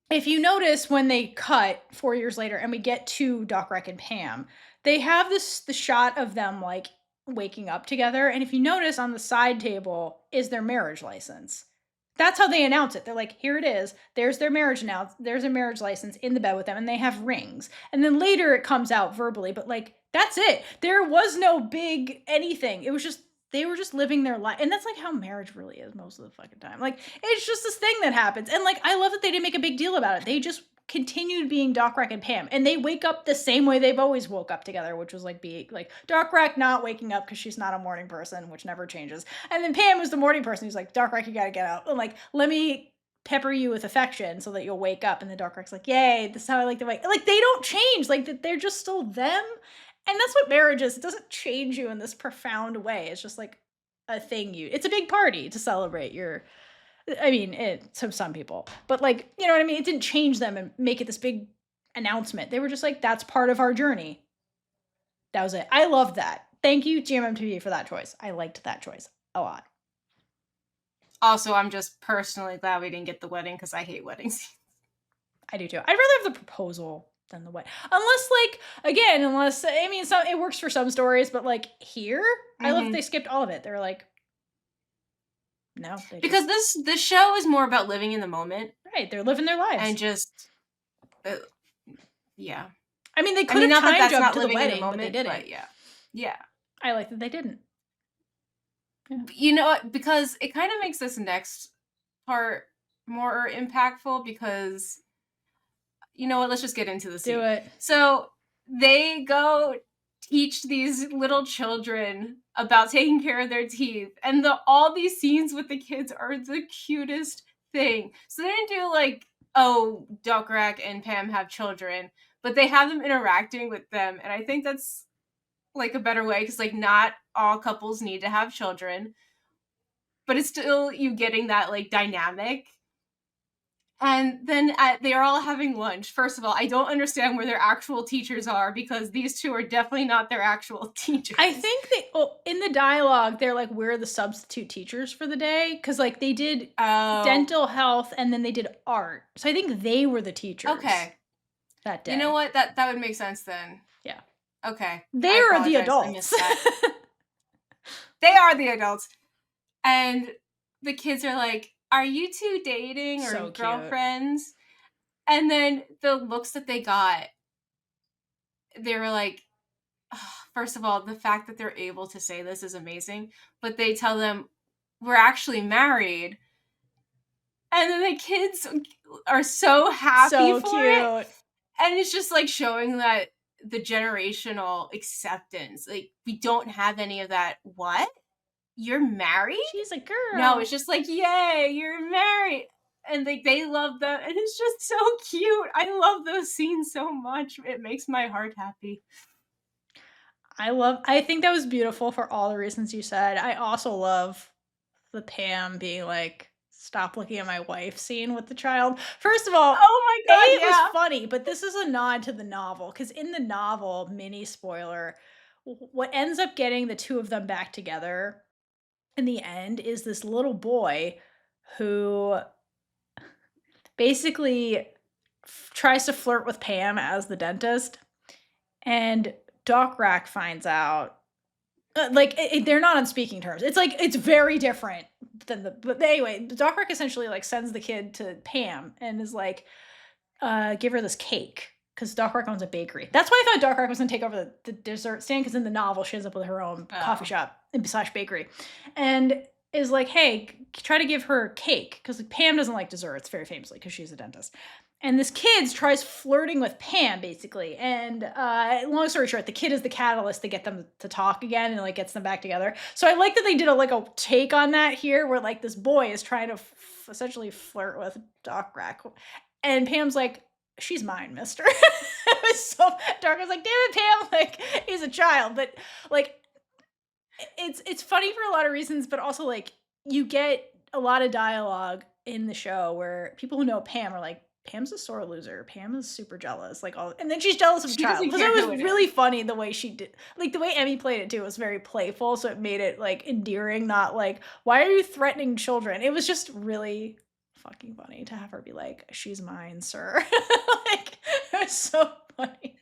if you notice when they cut 4 years later and we get to Dokrak and Pam, they have the shot of them like waking up together, and if you notice on the side table is their marriage license. That's how they announce it. They're like, "Here it is. There's their marriage announce. There's a marriage license in the bed with them, and they have rings." And then later it comes out verbally, but like that's it. There was no big anything. It was just they were just living their life. And that's like how marriage really is most of the fucking time. Like it's just this thing that happens. And like I love that they didn't make a big deal about it. They just continued being Dokrak and Pam. And they wake up the same way they've always woke up together, which was like being like Dokrak not waking up because she's not a morning person, which never changes. And then Pam was the morning person who's like, Dokrak, you gotta get out. And like, let me pepper you with affection so that you'll wake up. And the Dokrak's like, yay, this is how I like to wake. Like they don't change. Like they're just still them. And that's what marriage is. It doesn't change you in this profound way. It's just like a thing it's a big party to celebrate your I mean, to some people. But like, you know what I mean? It didn't change them and make it this big announcement. They were just like, that's part of our journey. That was it. I loved that. Thank you, GMMTV, for that choice. I liked that choice a lot. Also, I'm just personally glad we didn't get the wedding because I hate weddings. I do too. I'd rather have the proposal than the wedding. Unless I mean it works for some stories, but like here, I love that they skipped all of it. They're like, no, because this show is more about living in the moment. Right, they're living their lives. And just yeah. I mean, they could have time jumped to the wedding, but they didn't. But yeah. Yeah. I like that they didn't. Yeah. You know what? Because it kind of makes this next part more impactful because you know what? Let's just get into the scene. Do it. So they go teach these little children about taking care of their teeth, and all these scenes with the kids are the cutest thing. So they didn't do like, oh, Dokrak and Pam have children, but they have them interacting with them, and I think that's like a better way because like not all couples need to have children, but it's still you getting that like dynamic. And then they are all having lunch. First of all, I don't understand where their actual teachers are because these two are definitely not their actual teachers. I think in the dialogue, they're like, we're the substitute teachers for the day. Because like they did dental health and then they did art. So I think they were the teachers. Okay. That day. You know what? That would make sense then. Yeah. Okay. They are the adults. They are the adults. And the kids are like, "Are you two dating or So cute. girlfriends?" And then the looks that they got, they were like, first of all, the fact that they're able to say this is amazing, but they tell them, "We're actually married." And then the kids are so happy So for it. cute. And it's just like showing that the generational acceptance. Like, we don't have any of that. What? You're married? She's a No, girl. it's just like, yay, you're married. And they love them. And it's just so cute. I love those scenes so much. It makes my heart happy. I think that was beautiful for all the reasons you said. I also love the Pam being like, "Stop looking at my wife" scene with the child. First of all, Oh my A, God, it was yeah. funny, but this is a nod to the novel because in the novel, mini spoiler, what ends up getting the two of them back together in the end is this little boy who basically tries to flirt with Pam as the dentist, and Dokrak finds out. Like, they're not on speaking terms. It's like it's very different than the. But anyway, Dokrak essentially like sends the kid to Pam and is like, give her this cake because Dokrak owns a bakery. That's why I thought Dokrak was gonna take over the dessert stand because in the novel she ends up with her own coffee Oh. shop slash bakery, and is like, hey, try to give her cake because like, Pam doesn't like desserts very famously because she's a dentist. And this kid tries flirting with Pam basically, and long story short, the kid is the catalyst to get them to talk again and like gets them back together. So I like that they did a take on that here, where like this boy is trying to essentially flirt with Dokrak, and Pam's like, "She's mine, mister." It was so dark. I was like, "Damn it, Pam!" Like he's a child, but like it's funny for a lot of reasons, but also like you get a lot of dialogue in the show where people who know Pam are like, "Pam's a sore loser. Pam is super jealous." Like all, and then she's jealous of a She child. doesn't Because care it who was it really is. funny the way she did, like the way Emmy played it too was very playful, so it made it like endearing, not like, "Why are you threatening children?" It was just really fucking funny to have her be like, "She's mine, sir." Like it was so funny.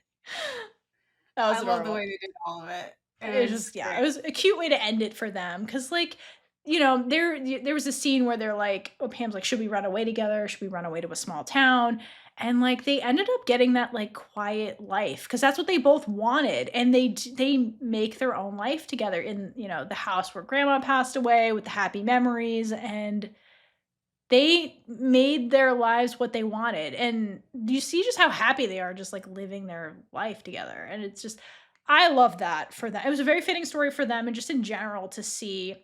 That was I love the adorable. way they did all of it. It It was was just yeah, great. it was a cute way to end it for them because like, there was a scene where they're like, oh, Pam's like, "Should we run away together? Should we run away to a small town?" And like they ended up getting that like quiet life because that's what they both wanted, and they make their own life together in the house where grandma passed away with the happy memories, and they made their lives what they wanted, and you see just how happy they are just, like, living their life together, and it's just I love that for them. It was a very fitting story for them and just in general to see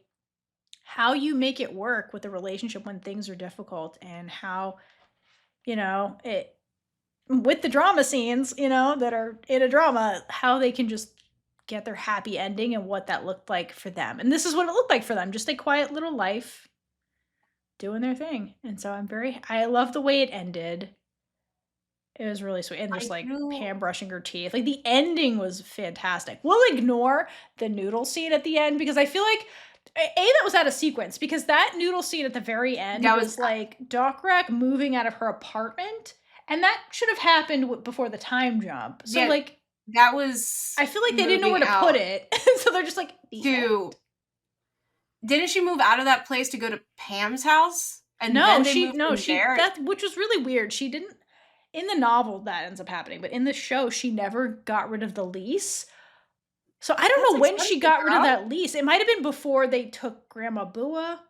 how you make it work with a relationship when things are difficult and how, it with the drama scenes, that are in a drama, how they can just get their happy ending and what that looked like for them, and this is what it looked like for them, just a quiet little life doing their thing, and so I love the way it ended. It was really sweet, and just, I like, do. Pam brushing her teeth, like, the ending was fantastic. We'll ignore the noodle scene at the end because I feel like that was out of sequence because that noodle scene at the very end That was was, like, Dokrak moving out of her apartment, and that should have happened before the time jump. So, yeah, like, that was I feel like they didn't know where moving to put out it, so they're just like, "The end?" to didn't she move out of that place to go to Pam's house? And No, then they moved from she there? that which was really weird. She didn't in the novel that ends up happening, but in the show, she never got rid of the lease. So I don't That's know when she expensive, got rid of girl. that lease. It might have been before they took Grandma Bua.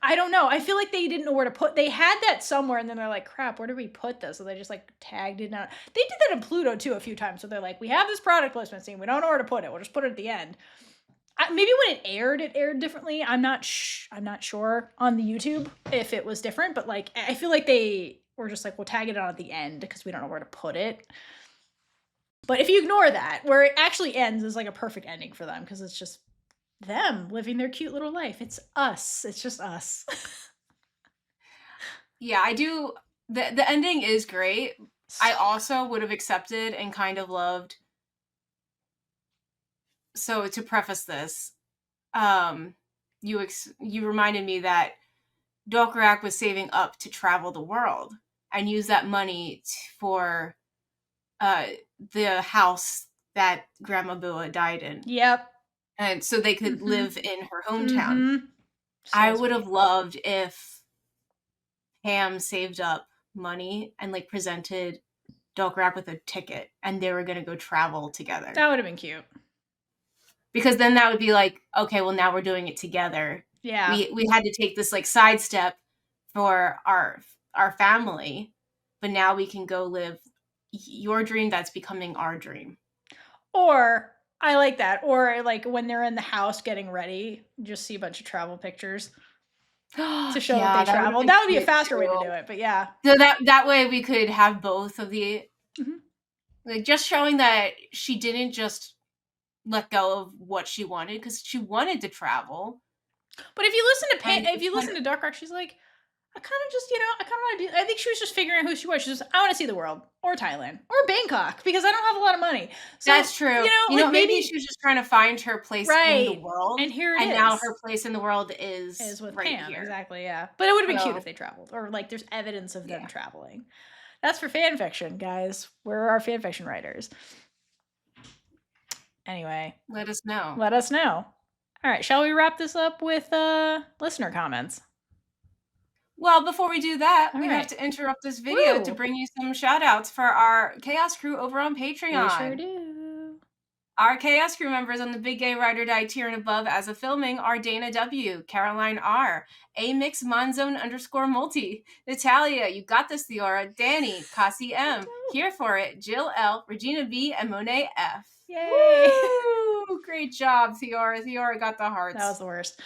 I don't know. I feel like they didn't know where to put. They had that somewhere, and then they're like, "Crap, where do we put this?" So they just like tagged it out. They did that in Pluto too a few times. So they're like, "We have this product placement scene. We don't know where to put it. We'll just put it at the end." Maybe when it aired differently. I'm not sure on the YouTube if it was different, but like I feel like they were just like, we'll tag it on at the end because we don't know where to put it. But if you ignore that, where it actually ends is like a perfect ending for them because it's just them living their cute little life. It's us. It's just us. Yeah, I do. The ending is great. I also would have accepted and kind of loved. So to preface this, um, you reminded me that Dokrak was saving up to travel the world and use that money for uh, the house that Grandma Bua died in, Yep. and so they could Mhm. live in her hometown. Mhm. I So would have sweet. loved if Pam saved up money and like presented Dokrak with a ticket and they were gonna go travel together. That would have been cute. Because then that would be like, okay, well now we're doing it together. Yeah. We had to take this like sidestep for our family, but now we can go live your dream that's becoming our dream. Or I like that. Or like when they're in the house getting ready, just see a bunch of travel pictures to show that they Yeah, that would have traveled. been That would be a cute faster way to too. do it. But yeah. So that way we could have both of the Mhm. like just showing that she didn't just let go of what she wanted because she wanted to travel But if you listen to and If you listen to Dokrak, she's like, I kind of just, I kind of want to do. I think she was just figuring out who she was. She's just, I want to see the world, or Thailand, or Bangkok, because I don't have a lot of money. So that's true. like Maybe she maybe was just trying to find her place in the right. world, And here it and now is. her place in the world is Is with right Pam, here. exactly, yeah. But it would have been cute So, if they traveled, or like there's evidence of them yeah, traveling. That's for fan fiction, guys. We're our fan fiction writers. Anyway, let us know. let us know. All right, shall we wrap this up with listener comments? Well, before we do that, All we have right. to interrupt this video to Woo! bring you some shout outs for our Chaos Crew over on We sure Patreon. do. Our Chaos Crew members on the Big Gay Ride or Die tier and above as a filming are Dana W., Caroline R., A Mix Monzone _ multi, Natalia, You Got This Theora, Danny, Cassie M., Here For It, Jill L., Regina B., and Monet F. Yay! Woo! Great job, Theora. Theora got the hearts. That was the worst.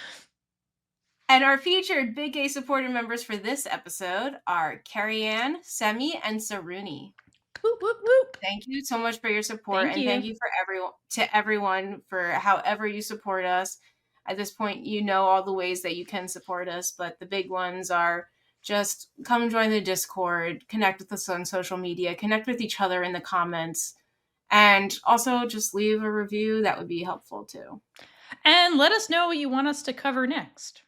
And our featured Big Gay supporter members for this episode are Carrie Ann, Semi, and Saruni. Whoop, whoop, whoop. Thank you so much for your support, Thank and you. thank you to everyone for however you support us. At this point, you know all the ways that you can support us, but the big ones are just come join the Discord, connect with us on social media, connect with each other in the comments, and also just leave a review. That would be helpful too. And let us know what you want us to cover next.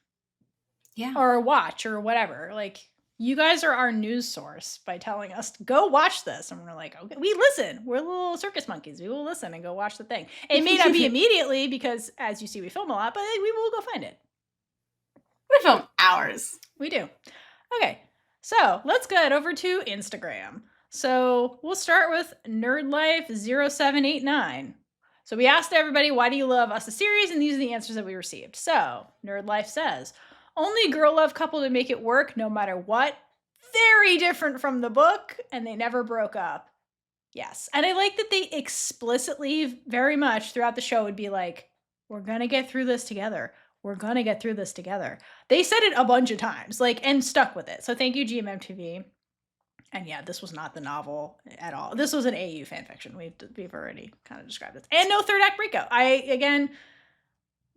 Yeah. Or watch or whatever. Like, you guys are our news source by telling us, go watch this. And we're like, okay, we listen. We're little circus monkeys. We will listen and go watch the thing. It may not be immediately because, as you see, we film a lot, but we will go find it. We film hours. We do. Okay, so let's get over to Instagram. So we'll start with NerdLife0789. So we asked everybody, why do you love us, the series? And these are the answers that we received. So NerdLife says, only girl love couple to make it work no matter what. Very different from the book, and they never broke up. Yes. And I like that they explicitly, very much throughout the show, would be like, we're going to get through this together. We're going to get through this together. They said it a bunch of times, like, and stuck with it. So thank you, GMMTV. And yeah, this was not the novel at all. This was an AU fanfiction. We've already kind of described this. And no third act breakup.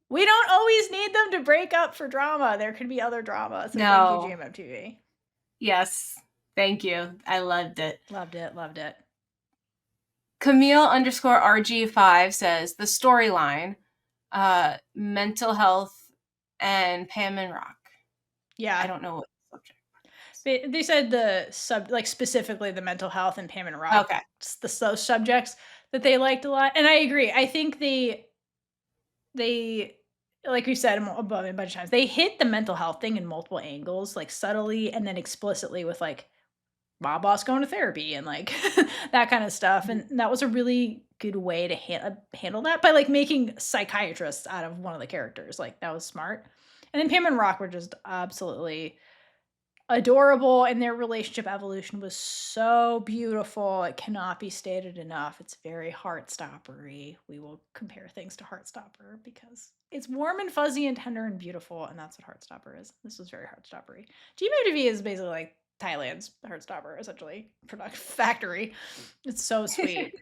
We don't always need them to break up for drama. There could be other drama. So No. thank you, GMMTV. Yes. Thank you. I loved it. Loved it. Loved it. Camille _RG5 says the storyline, mental health, and Pam and Rock. Yeah. I don't know what subject. They said specifically the mental health and Pam and Rock. Okay. Those subjects that they liked a lot. And I agree. I think they like we said above a bunch of times, they hit the mental health thing in multiple angles, like subtly and then explicitly with like Bob Boss going to therapy and like that kind of stuff. And that was a really good way to handle that by like making psychiatrists out of one of the characters. Like that was smart. And then Pam and Rock were just absolutely adorable, and their relationship evolution was so beautiful. It cannot be stated enough. It's very Heartstoppery. We will compare things to Heartstopper because it's warm and fuzzy and tender and beautiful, and that's what Heartstopper is. This was very Heartstoppery. GMMTV is basically like Thailand's Heartstopper, essentially. Product factory. It's so sweet.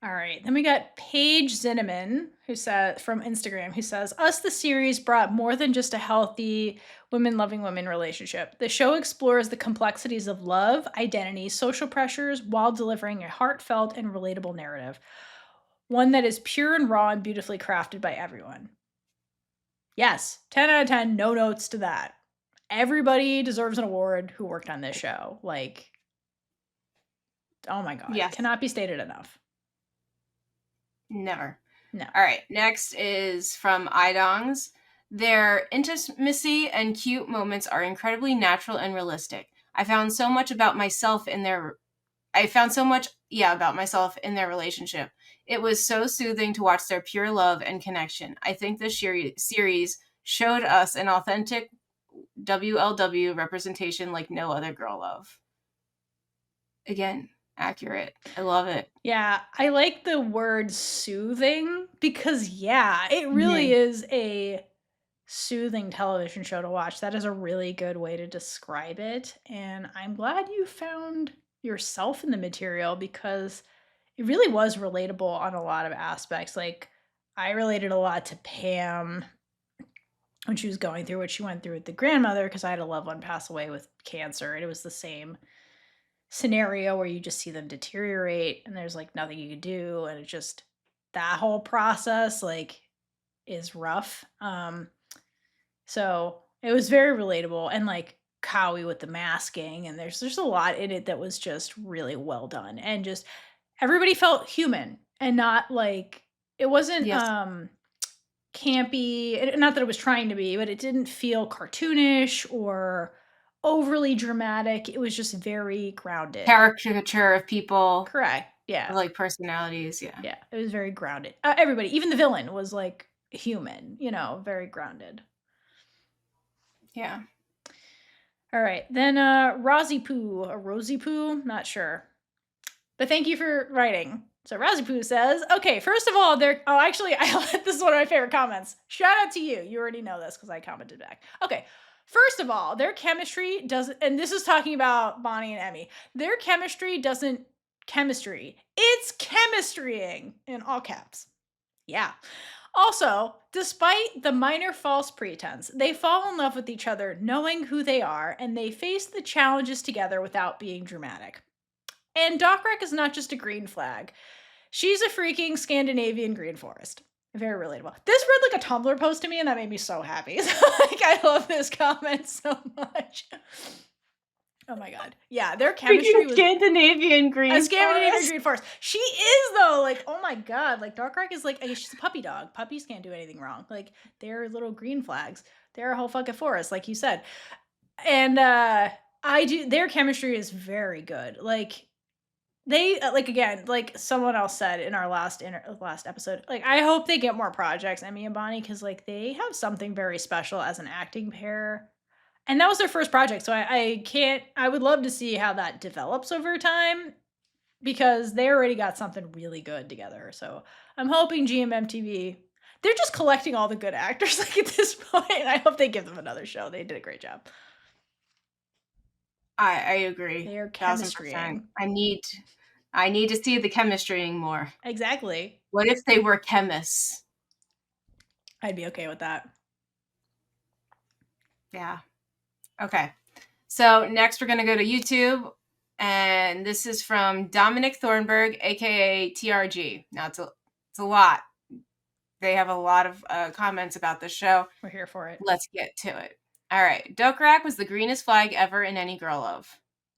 All right, then we got Paige Zinneman, who said from Instagram, who says, "Us, the series brought more than just a healthy women loving women relationship. The show explores the complexities of love, identity, social pressures, while delivering a heartfelt and relatable narrative, one that is pure and raw and beautifully crafted by everyone." Yes, 10 out of 10, no notes to that. Everybody deserves an award who worked on this show. Like, oh my God, Yes. cannot be stated enough. Never. No. All right, next is from Idongs. Their intimacy and cute moments are incredibly natural and realistic. I found so much, about myself in their relationship. It was so soothing to watch their pure love and connection. I think this series showed us an authentic WLW representation like no other girl love. Again, accurate. I love it. Yeah, I like the word soothing because, yeah, it really Mhm. is a soothing television show to watch. That is a really good way to describe it. And I'm glad you found yourself in the material because it really was relatable on a lot of aspects. Like, I related a lot to Pam when she was going through what she went through with the grandmother because I had a loved one pass away with cancer. And it was the same scenario where you just see them deteriorate and there's like nothing you can do. And it just, that whole process, like, is rough. So it was very relatable and like Kawi with the masking and there's a lot in it that was just really well done and just everybody felt human and not like it wasn't Yes. campy, not that it was trying to be, but it didn't feel cartoonish or overly dramatic. It was just very grounded. Caricature of people, Correct. Yeah. like personalities. Yeah. Yeah. It was very grounded. Everybody, even the villain was like human, very grounded. Yeah. All right. Then Rosie Poo, a Rosie Poo, not sure. But thank you for writing. So Rosie Poo says, okay, first of all, actually, this is one of my favorite comments. Shout out to you. You already know this because I commented back. Okay. First of all, their chemistry doesn't, and this is talking about Bonnie and Emmy, their chemistry doesn't chemistry. It's chemistrying in all caps. Yeah. Also, despite the minor false pretense, they fall in love with each other knowing who they are, and they face the challenges together without being dramatic. And Dokrak is not just a green flag. She's a freaking Scandinavian green forest. Very relatable. This read like a Tumblr post to me, and that made me so happy. I love this comment so much. Oh my god. Yeah, their chemistry was Scandinavian green a Scandinavian forest. green forest. She is though, like, oh my god, like Dokrak is like, I guess she's a puppy dog. Puppies can't do anything wrong. Like, they're little green flags. They're a whole fucking forest, like you said. And their chemistry is very good. Like, they like, again, like someone else said in our last episode, like, I hope they get more projects, Emibonnie, because like they have something very special as an acting pair. And that was their first project, so I would love to see how that develops over time because they already got something really good together. So I'm hoping GMMTV, they're just collecting all the good actors like at this point. I hope they give them another show. They did a great job. I agree. They are 1000%. chemistrying. I need to see the chemistrying more. Exactly. What if they were chemists? I'd be okay with that. Yeah. Okay. So next we're gonna go to YouTube, and this is from Dominic Thornburg, aka TRG. Now it's a lot. They have a lot of comments about the show. We're here for it. Let's get to it. All right. Dokrak was the greenest flag ever in any girl love.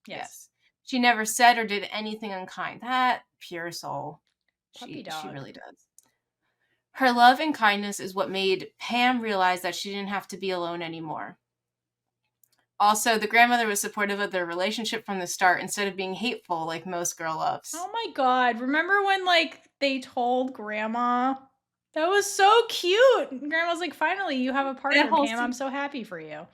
Yes. She never said or did anything unkind. That pure soul. Puppy She dog. really does. Her love and kindness is what made Pam realize that she didn't have to be alone anymore. Also, the grandmother was supportive of their relationship from the start instead of being hateful like most girl loves. Oh my god. Remember when like they told Grandma? That was so cute. Grandma's like, finally, you have a partner, Pam. I'm so happy for you.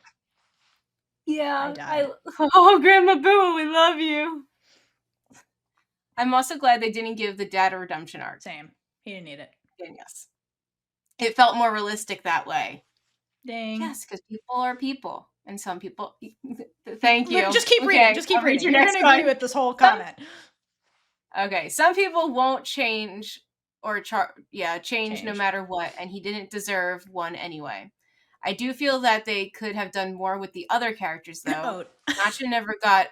Yeah. I died. Oh, Grandma Bua, we love you. I'm also glad they didn't give the dad a redemption arc. Same. He didn't need it. Yes. It felt more realistic that way. Dang. Yes, because people are people. And some people... Thank you. Just keep reading. Just keep reading. You're going to agree with this whole comment. Okay. Some people won't change or change no matter what, and he didn't deserve one anyway. I do feel that they could have done more with the other characters, though. Nacha never got...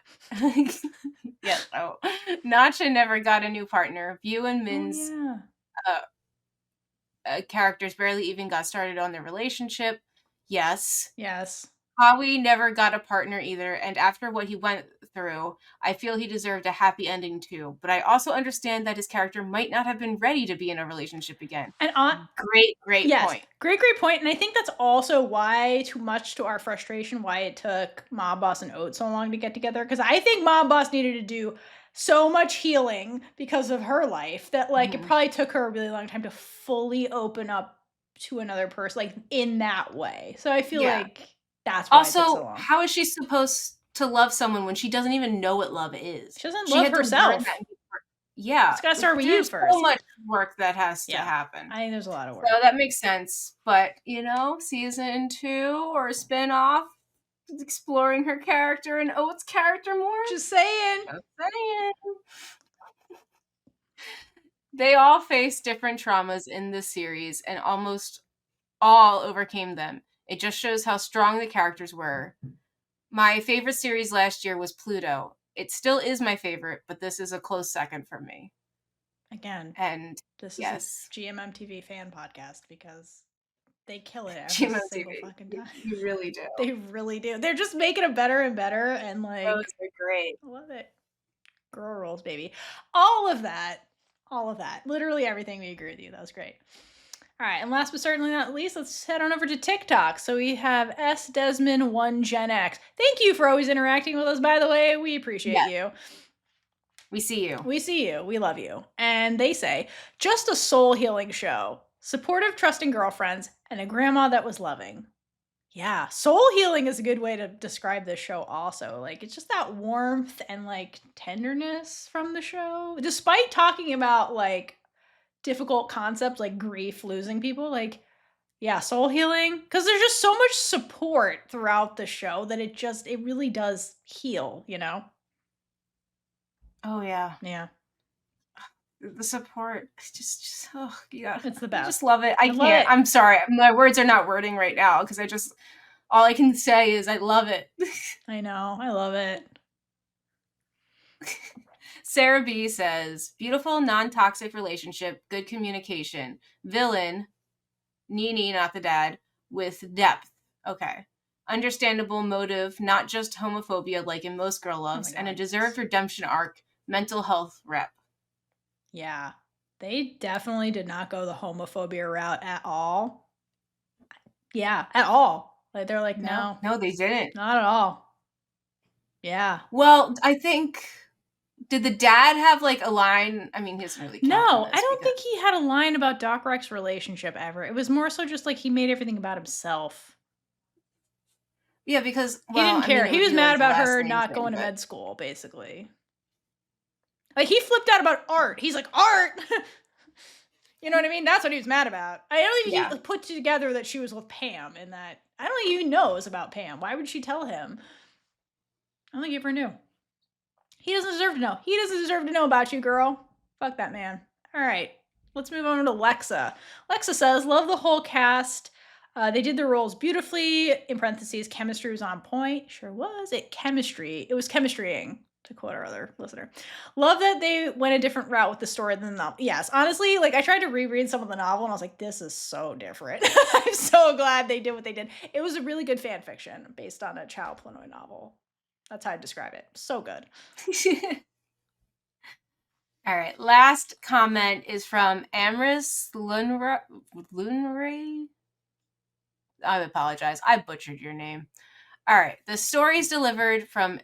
Nacha never got a new partner. View and Min's characters barely even got started on their relationship. Yes. Kawi never got a partner either, and after what he went through, I feel he deserved a happy ending too. But I also understand that his character might not have been ready to be in a relationship again. And Great yes, point. great point. And I think that's also why, too much to our frustration, why it took Mob Boss and Oat so long to get together. Because I think Mob Boss needed to do so much healing because of her life that like it probably took her a really long time to fully open up to another person, like in that way. So I feel like that's why it took so Also, long. how is she supposed to love someone when she doesn't even know what love is? She doesn't love had to learn herself. that. Yeah, It's gotta start with you there's first. so much work that has to happen. I think there's a lot of work. So that makes sense. But season 2 or a spin-off exploring her character and Oat's character more. Just saying. They all face different traumas in this series and almost all overcame them. It just shows how strong the characters were. My favorite series last year was Pluto. It still is my favorite, but this is a close second for me. Again, and this is a GMMTV fan podcast because they kill it every single fucking time. You really do. They really do. They're just making it better and better, and like those are great. I love it. Girl rolls, baby. All of that. Literally everything. We agree with you. That was great. All right, and last but certainly not least, let's head on over to TikTok. So we have S Desmond 1 Gen X. Thank you for always interacting with us, by the way. We appreciate you. We see you. We see you. We love you. And they say, just a soul healing show. Supportive, trusting girlfriends, and a grandma that was loving. Yeah, soul healing is a good way to describe this show also. Like, it's just that warmth and, like, tenderness from the show. Despite talking about, like, difficult concepts like grief, losing people, like, yeah, soul healing. Because there's just so much support throughout the show that it really does heal, Oh, yeah. Yeah. The support, just yeah. It's the best. I just love it. I can't. I'm sorry. My words are not wording right now because all I can say is I love it. I know. I love it. Sarah B says, beautiful, non-toxic relationship, good communication. Villain, Nini, not the dad, with depth. Okay. Understandable motive, not just homophobia like in most girl loves, and a deserved redemption arc, mental health rep. Yeah. They definitely did not go the homophobia route at all. Yeah, at all. Like they're like, no. No, they didn't. Not at all. Yeah. Well, I think, did the dad have like a line? I mean, he doesn't really count. No, I don't think he had a line about Dokrak's relationship ever. It was more so just like he made everything about himself. Yeah, because he didn't care. He was mad about her not going to med school, basically. Like, he flipped out about art. He's like, art! You know what I mean? That's what he was mad about. I don't even he put together that she was with Pam and that... I don't think he even knows about Pam. Why would she tell him? I don't think he ever knew. He doesn't deserve to know. He doesn't deserve to know about you, girl. Fuck that man. All right. Let's move on to Lexa. Lexa says, love the whole cast. They did their roles beautifully. In parentheses, chemistry was on point. Sure was. It was chemistrying, to quote our other listener. Love that they went a different route with the story than the novel. Yes, honestly, like I tried to reread some of the novel and I was like, this is so different. I'm so glad they did what they did. It was a really good fan fiction based on a Chow Planoy novel. That's how I describe it. So good. All right. Last comment is from Amris Lunray. I apologize. I butchered your name. All right. The stories delivered from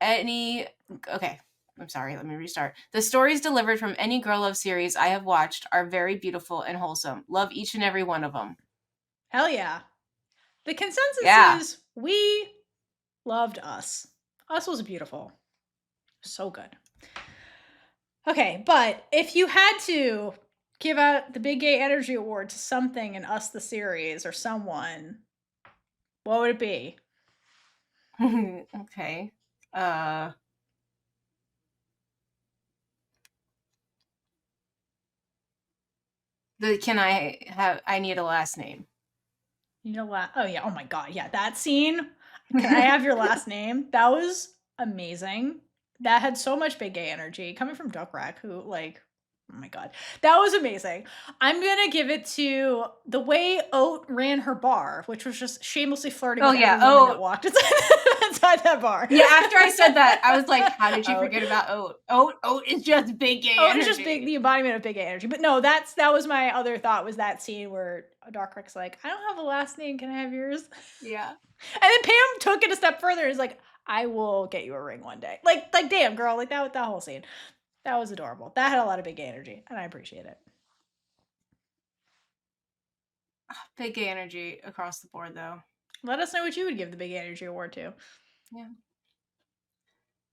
any... Okay. I'm sorry. Let me restart. The stories delivered from any girl love series I have watched are very beautiful and wholesome. Love each and every one of them. Hell yeah. The consensus is we loved Us. Us was beautiful. So good. Okay, but if you had to give out the Big Gay Energy Award to something in Us the series or someone, what would it be? Okay. I need a last name. You know what? Oh yeah. Oh my God. Yeah. That scene. Can I have your last name? That was amazing. That had so much Big Gay energy coming from Dokrak, who like Oh my God. That was amazing. I'm going to give it to the way Oat ran her bar, which was just shamelessly flirting Oh with yeah. every woman that Oh walked inside that bar. yeah. After I said that, I was like, how did you Oat. forget about Oat? Oat is just big gay Oh, it's just big, energy. the embodiment of big gay energy. But no, that was my other thought, was that scene where Dokrak's like, I don't have a last name. Can I have yours? Yeah. And then Pam took it a step further and is like, I will get you a ring one day. Like damn, girl. Like that whole scene. That was adorable. That had a lot of big gay energy, and I appreciate it. Big gay energy across the board, though. Let us know what you would give the Big Energy Award to. Yeah.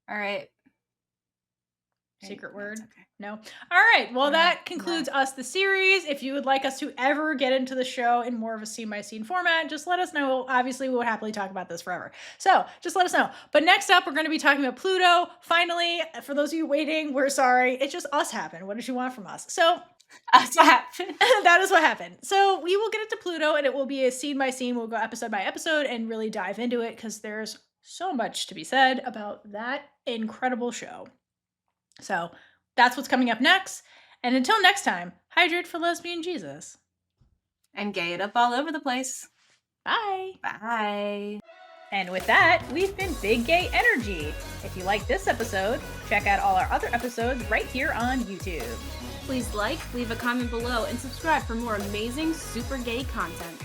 All right. Secret No, word? it's okay. No? All right. Well, No, that concludes us, the series. If you would like us to ever get into the show in more of a scene-by-scene format, just let us know. Obviously, we will happily talk about this forever. So just let us know. But next up, we're going to be talking about Pluto. Finally, for those of you waiting, we're sorry. It's just us happened. What did you want from us? So That's what happened. that is what happened. So we will get into Pluto, and it will be a scene by scene. We'll go episode by episode and really dive into it, because there's so much to be said about that incredible show. So that's what's coming up next. And until next time, hydrate for lesbian Jesus. And gay it up all over the place. Bye. Bye. And with that, we've been Big Gay Energy. If you like this episode, check out all our other episodes right here on YouTube. Please like, leave a comment below, and subscribe for more amazing super gay content.